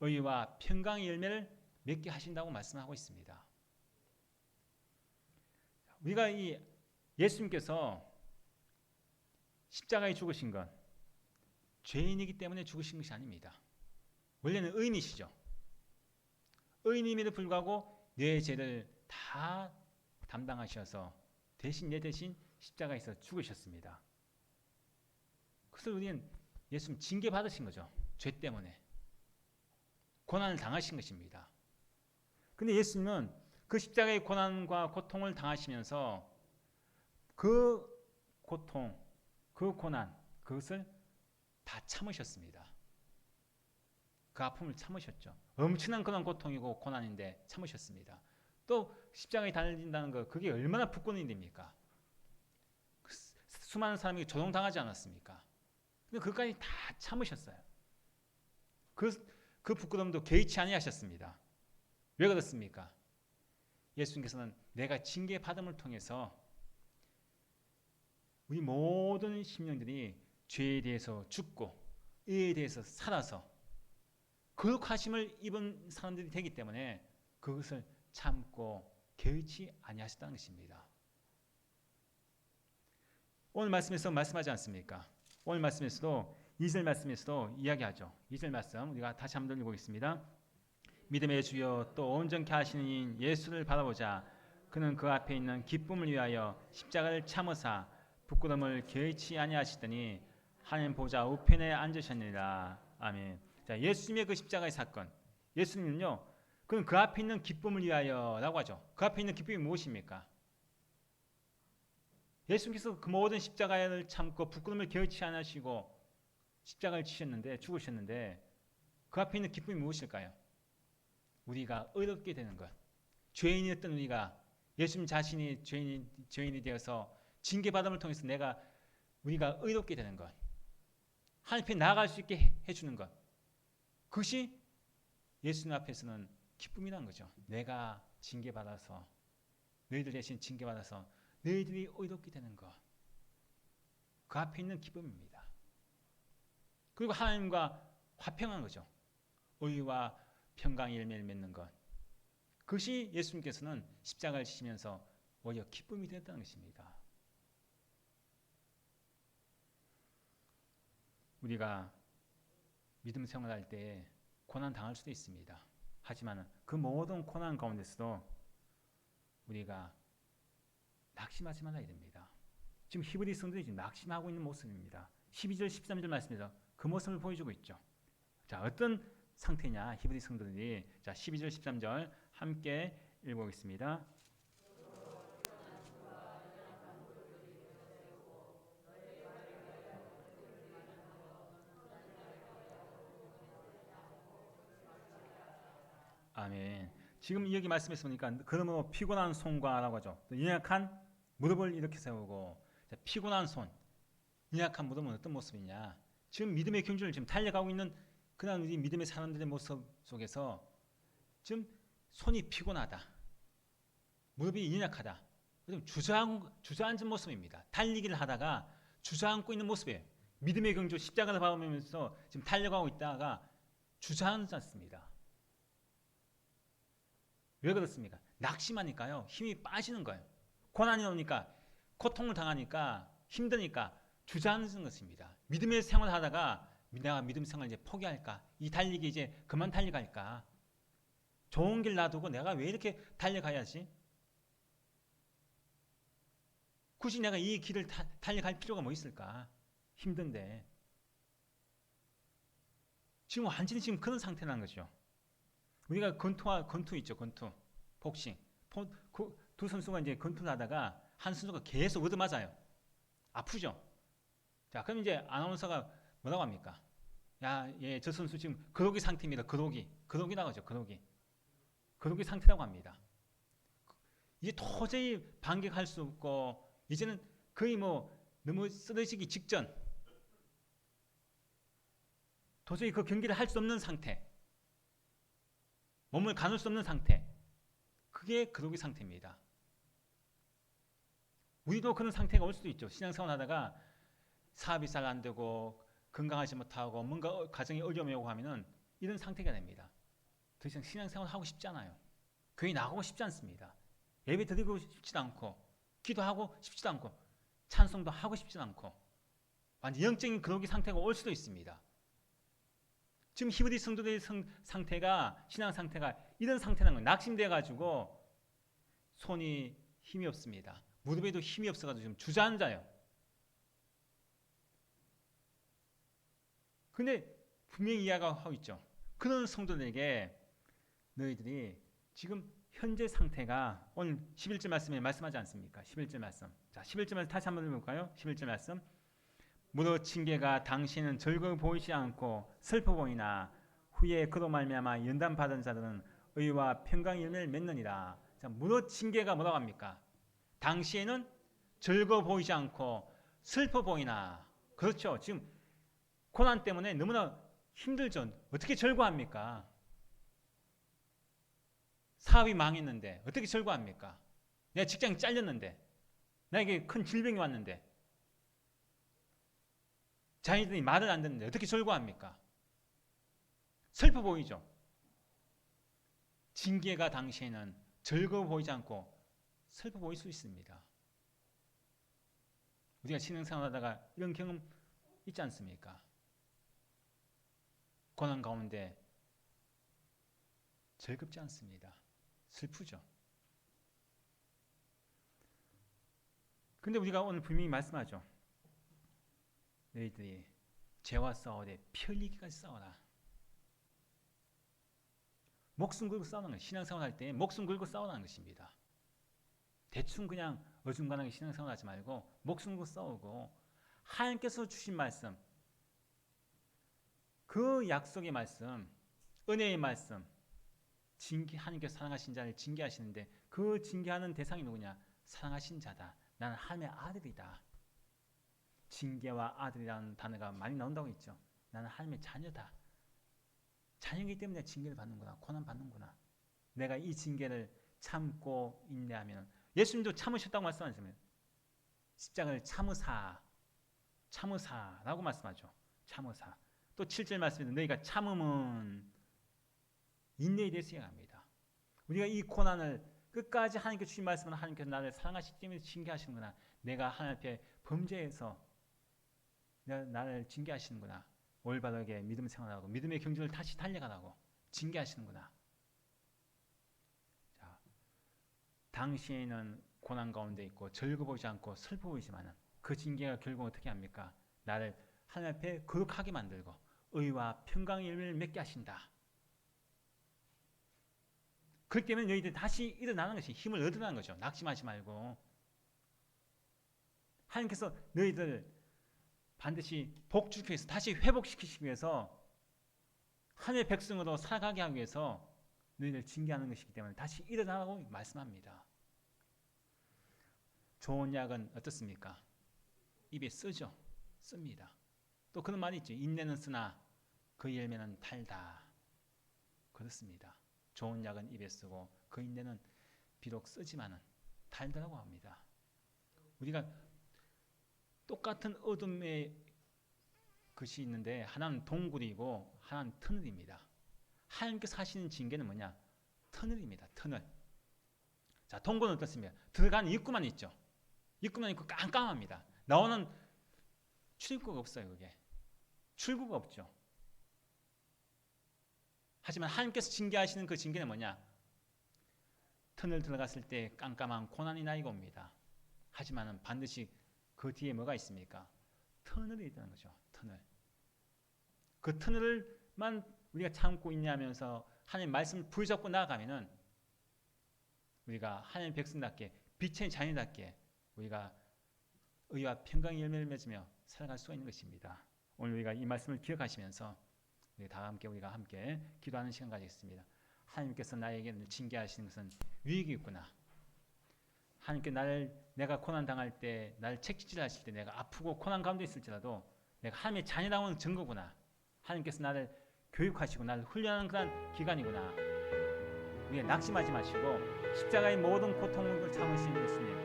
의와 평강의 열매를 맺게 하신다고 말씀하고 있습니다. 우리가 이 예수님께서 십자가에 죽으신 건 죄인이기 때문에 죽으신 것이 아닙니다. 원래는 의인이시죠. 의인임에도 불구하고 내 죄를 다 담당하셔서 대신 내 대신 십자가에서 죽으셨습니다. 그래서 우리는 예수님 징계 받으신 거죠. 죄 때문에 고난을 당하신 것입니다. 근데 예수님은 그 십자가의 고난과 고통을 당하시면서 그 고통, 그 고난, 그것을 다 참으셨습니다. 그 아픔을 참으셨죠. 엄청난 그런 고통이고 고난인데 참으셨습니다. 또 십자가에 달린다는 거, 그게 얼마나 부끄러운 일입니까? 수많은 사람이 조롱당하지 않았습니까? 근데 그까지 다 참으셨어요. 그 부끄러움도 개의치 아니하셨습니다. 왜 그렇습니까? 예수님께서는 내가 징계받음을 통해서 우리 모든 심령들이 죄에 대해서 죽고 의에 대해서 살아서 거룩하심을 입은 사람들이 되기 때문에 그것을 참고 개의치 아니하셨다는 것입니다. 오늘 말씀에서 말씀하지 않습니까? 오늘 말씀에서도 2절 말씀에서도 이야기하죠. 2절 말씀 우리가 다시 한번 읽어보겠습니다. 믿음의 주여 또 온전케 하시는 이인 예수를 바라보자. 그는 그 앞에 있는 기쁨을 위하여 십자가를 참으사 부끄러움을 개의치 아니하시더니 하나님 보좌 우편에 앉으셨느니라. 아멘. 자, 예수님의 그 십자가의 사건. 예수님은요, 그는 그 앞에 있는 기쁨을 위하여라고 하죠. 그 앞에 있는 기쁨이 무엇입니까? 예수님께서 그 모든 십자가를 참고 부끄러움을 개의치 않으시고 십자가를 치셨는데, 죽으셨는데 그 앞에 있는 기쁨이 무엇일까요? 우리가 의롭게 되는 것. 죄인이었던 우리가 예수님 자신이 죄인이 되어서 징계받음을 통해서 우리가 의롭게 되는 것. 하나님 앞에 나아갈 수 있게 해주는 것. 그것이 예수님 앞에서는 기쁨이라는 거죠. 내가 징계받아서 너희들 대신 징계받아서 너희들이 의롭게 되는 것. 그 앞에 있는 기쁨입니다. 그리고 하나님과 화평한 거죠. 의와 평강의 열매를 맺는 것. 그것이 예수님께서는 십자가를 지시면서 오히려 기쁨이 되었다는 것입니다. 우리가 믿음 생활할 때 고난 당할 수도 있습니다. 하지만 그 모든 고난 가운데서도 우리가 낙심하지 말아야 됩니다. 지금 히브리 성도들이 지금 낙심하고 있는 모습입니다. 12절 13절 말씀에서 그 모습을 보여주고 있죠. 자, 어떤 상태냐 히브리 성도들이. 자, 12절 13절 함께 읽어보겠습니다. 아멘. 지금 여기 말씀에서 보니까 그러므로 피곤한 손과라고 하죠. 연약한 무릎을 이렇게 세우고. 자, 피곤한 손, 연약한 무릎은 어떤 모습이냐? 지금 믿음의 경주를 지금 달려가고 있는 그런 우리 믿음의 사람들의 모습 속에서 지금 손이 피곤하다, 무릎이 연약하다, 주저앉은 모습입니다. 달리기를 하다가 주저앉고 있는 모습이에요. 믿음의 경주 십자가를 바라보면서 지금 달려가고 있다가 주저앉지 않습니다. 왜 그렇습니까? 낙심하니까요. 힘이 빠지는 거예요. 고난이 오니까, 고통을 당하니까, 힘드니까 주저앉는 것입니다. 믿음의 생활을 하다가 내가 믿음 생활 이제 포기할까? 이 달리기 이제 그만 달려갈까? 좋은 길 놔두고 내가 왜 이렇게 달려가야지? 굳이 내가 이 길을 달려갈 필요가 뭐 있을까? 힘든데. 지금 완전히 지금 그런 상태라는 거죠. 우리가 권투 있죠, 권투. 복싱. 두 선수가 이제 권투를 하다가 한 선수가 계속 얻어맞아요. 아프죠? 자, 그럼 이제 아나운서가 뭐라고 합니까? 야, 예, 저 선수 지금 그로기 상태입니다. 그로기라고 하죠, 그로기. 그로기 상태라고 합니다. 이제 도저히 반격할 수 없고, 이제는 거의 너무 쓰러지기 직전. 도저히 그 경기를 할 수 없는 상태. 몸을 가눌 수 없는 상태. 그게 거룩의 상태입니다. 우리도 그런 상태가 올 수도 있죠. 신앙생활 하다가 사업이 잘 안 되고 건강하지 못하고 뭔가 가정이 어려움이 오고 하면은 이런 상태가 됩니다. 더 이상 신앙생활 하고 싶지 않아요. 교회 나가고 싶지 않습니다. 예배 드리고 싶지도 않고 기도하고 싶지도 않고 찬송도 하고 싶지도 않고 완전 영적인 그런 상태가 올 수도 있습니다. 지금 히브리 성도들의 상태가 신앙 상태가 이런 상태라는 거예요. 낙심돼 가지고 손이 힘이 없습니다. 무릎에도 힘이 없어가지고 지금 주저앉아요. 근데 분명히 이야기하고 있죠. 그런 성도들에게 너희들이 지금 현재 상태가 오늘 11절 말씀에 말씀하지 않습니까? 11절 말씀. 자, 11절 말씀 다시 한번 읽어볼까요? 11절 말씀. 무릇 징계가 당신은 즐거워 보이지 않고 슬퍼 보이나 후에 그로 말미암아 연단 받은 자들은 의와 평강의 열매를 맺느니라. 자, 무릇 징계가 뭐라고 합니까? 당시에는 즐거워 보이지 않고 슬퍼 보이나. 그렇죠. 지금 고난 때문에 너무나 힘들죠. 어떻게 즐거워합니까? 사업이 망했는데 어떻게 즐거워합니까? 내가 직장이 잘렸는데 나에게 큰 질병이 왔는데 자녀들이 말을 안 듣는데 어떻게 즐거워합니까? 슬퍼 보이죠. 징계가 당시에는 즐거워 보이지 않고 슬퍼 보일 수 있습니다. 우리가 신앙생활하다가 이런 경험 있지 않습니까? 고난 가운데 즐겁지 않습니다. 슬프죠. 근데 우리가 오늘 분명히 말씀하죠. 너희들이 죄와 싸우되 편리기까지 싸워라. 목숨 걸고 싸우는 거예요. 신앙생활 할 때 목숨 걸고 싸우라는 것입니다. 대충 그냥 어중간하게 신앙생활 하지 말고 목숨 걸고 싸우고 하나님께서 주신 말씀, 그 약속의 말씀, 은혜의 말씀, 하나님께서 사랑하신 자를 징계하시는데 그 징계하는 대상이 누구냐? 사랑하신 자다. 나는 하나님의 아들이다. 징계와 아들이라는 단어가 많이 나온다고 했죠. 나는 하나님의 자녀다. 자녀이기 때문에 징계를 받는구나. 고난 받는구나. 내가 이 징계를 참고 인내하면 예수님도 참으셨다고 말씀하시면 십자가를 참으사라고 말씀하죠. 참으사. 또 7절 말씀에서 너희가 참음은 인내에 대해서 이야기합니다. 우리가 이 고난을 끝까지 하나님께 주신 말씀은 하나님께서 나를 사랑하시기 때문에 징계하시는구나. 내가 하나님 앞에 범죄해서 나를 징계하시는구나. 올바르게 믿음 생활하고 믿음의 경주를 다시 달려가라고 징계하시는구나. 자, 당시에는 고난 가운데 있고 즐거워 보이지 않고 슬퍼 보이지만 그 징계가 결국 어떻게 합니까? 나를 하나님 앞에 거룩하게 만들고 의와 평강의 열매를 맺게 하신다. 그렇기 때문에 너희들 다시 일어나는 것이 힘을 얻으라는 거죠. 낙심하지 말고. 하나님께서 너희들 반드시 복주기 위해서 다시 회복시키시기 위해서 하나님의 백성으로 살아가게 하기 위해서 너희들 징계하는 것이기 때문에 다시 일어나라고 말씀합니다. 좋은 약은 어떻습니까? 입에 쓰죠. 씁니다. 또 그런 말이 있죠. 인내는 쓰나 그 열매는 달다. 그렇습니다. 좋은 약은 입에 쓰고 그 인내는 비록 쓰지만은 달다라고 합니다. 우리가 똑같은 어둠의 것이 있는데 하나는 동굴이고 하나는 터널입니다. 하나님께서 하시는 징계는 뭐냐? 터널입니다. 터널. 자, 동굴은 어떻습니까? 들어가는 입구만 있죠. 입구만 있고 깜깜합니다. 나오는 출입구가 없어요. 그게 출구가 없죠. 하지만 하나님께서 징계하시는 그 징계는 뭐냐? 터널 들어갔을 때 깜깜한 고난이 나이가 옵니다. 하지만 반드시 그 뒤에 뭐가 있습니까? 터널이 있다는 거죠. 터널. 그 터널만 우리가 참고 있냐면서 하나님 말씀을 부여잡고 나아가면은 우리가 하나님 백성답게 빛의 자녀답게 우리가 의와 평강의 열매를 맺으며 살아갈 수가 있는 것입니다. 오늘 우리가 이 말씀을 기억하시면서 우리 다 함께 우리가 함께 기도하는 시간 가지겠습니다. 하나님께서 나에게 징계하시는 것은 유익이 있구나. 하나님께 내가 고난 당할 때, 나를 책짓질 하실 때, 내가 아프고 고난 가운데 있을지라도 내가 하나님의 자녀다운 증거구나. 하나님께서 나를 교육하시고 나를 훈련하는 그런 기간이구나. 우리가 낙심하지 마시고 십자가의 모든 고통을 참으신 예수님,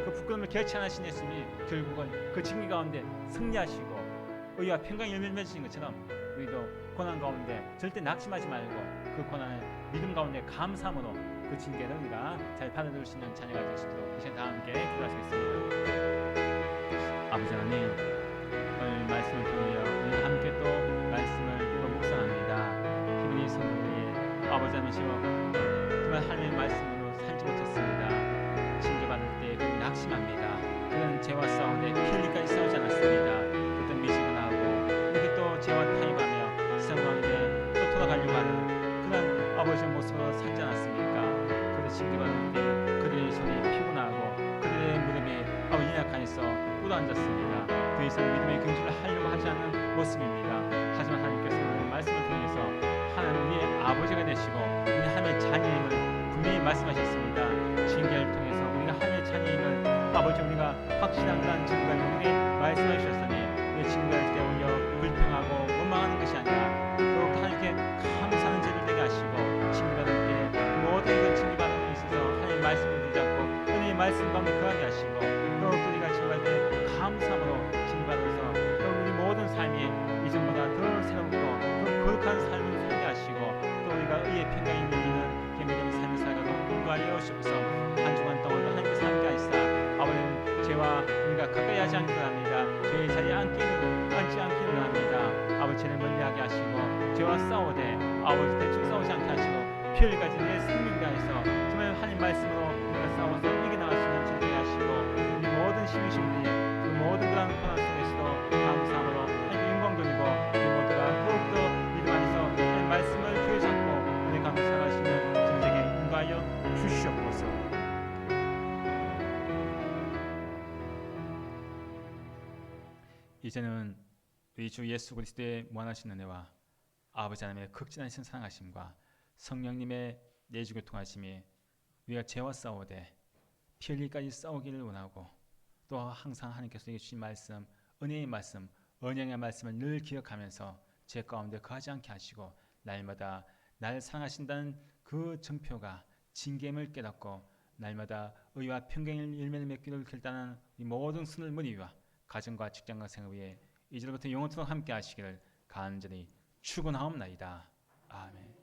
그 부끄러움을 결단하신 예수님이 결국은 그 징계 가운데 승리하시고 의와 평강의 열매를 맺으신 것처럼 우리도 고난 가운데 절대 낙심하지 말고 그 고난을 믿음 가운데 감사함으로 그 징계를 우리가 잘 받아들일 수 있는 자녀가 되시도록 이제 다 함께 기도하시겠습니다. 아버지 하나님, 오늘 말씀을 통하여 우리 함께 또 말씀을 읽어 묵상합니다. 기분이 성도의 아버지 하나님이시여, 정말 하나님의 말씀으로 살지 못했습니다. 징계받을 때 그는 낙심합니다. 그는 죄와 싸우되 피 흘리까지 싸우지 않았습니다. 그때 미지근하고 이렇게 또 죄와 타협하며 세상 가운데 또 돌아가려고 하는 그런 아버지의 모습으로 살지 않았습니까? 그들 징계받을 때 그들의 손이 피곤하고 그들의 무릎이 연약하여서 꿇어앉았습니다. 더 이상 믿음의 경주를 하려고 하지 않는 모습입니다. 하지만 하나님께서는 말씀을 통해서 하나님 우리의 아버지가 되시고 우리 하나님의 자녀임을 분명히 말씀하셨습니다. 징계를 통해서 우리가 하나님의 자녀임을 아버지 우리가 확신한 그런 증거를 우리에게 말씀해 주셨으니 우리 징계할 때 오히려 불평하고 원망하는 것이 아니라 더욱 하나님께 감사하는 죄를 되게 하시고 징계받을 때 모든 그 징계받는 데 있어서 하나님의 말씀을 붙잡고 은혜의 말씀 가운데 거하게 하시고 더욱 우리가 징계할 때 감사함으로 징계받아서 더욱 우리 모든 삶이 이전보다 더 새롭고 더 거룩한 삶을 살게 하시고 또 우리가 의의 평강이 누리는 계명된 삶을 살도록 인도하여 주옵소서. 한 주간 동안도 하나님께서 함께 하시사 아버지는 죄와 우리가 가까이 하지 않기를 합니다. 죄의 자리에 앉지 않기를 합니다. 아버지 죄를 멀리하게 하시고 죄와 싸우되 아버지 대충 싸우지 않게 하시고 피 흘리까지 내 생명 다해서 정말 하나님 말씀으로 우리가 싸워서 이겨나갈 수 있는 줄 되게 하시고 우리 모든 신으신들이 그 모든 그런 고난 속에서도 감사함으로 하나님께 영광 돌리고 우리 모두가 더욱더 믿음 안에서 하나님 말씀을 교회 잡고 은혜 가운데 살아가시는 전쟁에 인도하여 주시옵소서. 이제는 우리 주 예수 그리스도의 무한하신 은혜와 아버지 하나님의 극진하신 사랑하심과 성령님의 내주교 통하심이 우리가 죄와 싸우되 피 흘리까지 싸우기를 원하고 또 항상 하나님께서 주신 말씀, 은혜의 말씀, 언약의 말씀을 늘 기억하면서 죄 가운데 거하지 않게 하시고 날마다 나를 사랑하신다는 그 증표가 징계임을 깨닫고 날마다 의와 평강의 열매를 맺기를 결단하는 이 모든 순을 무리와 가정과 직장과 생활 위에 이제부터 영원토록 함께 하시기를 간절히 축원하옵나이다. 아멘.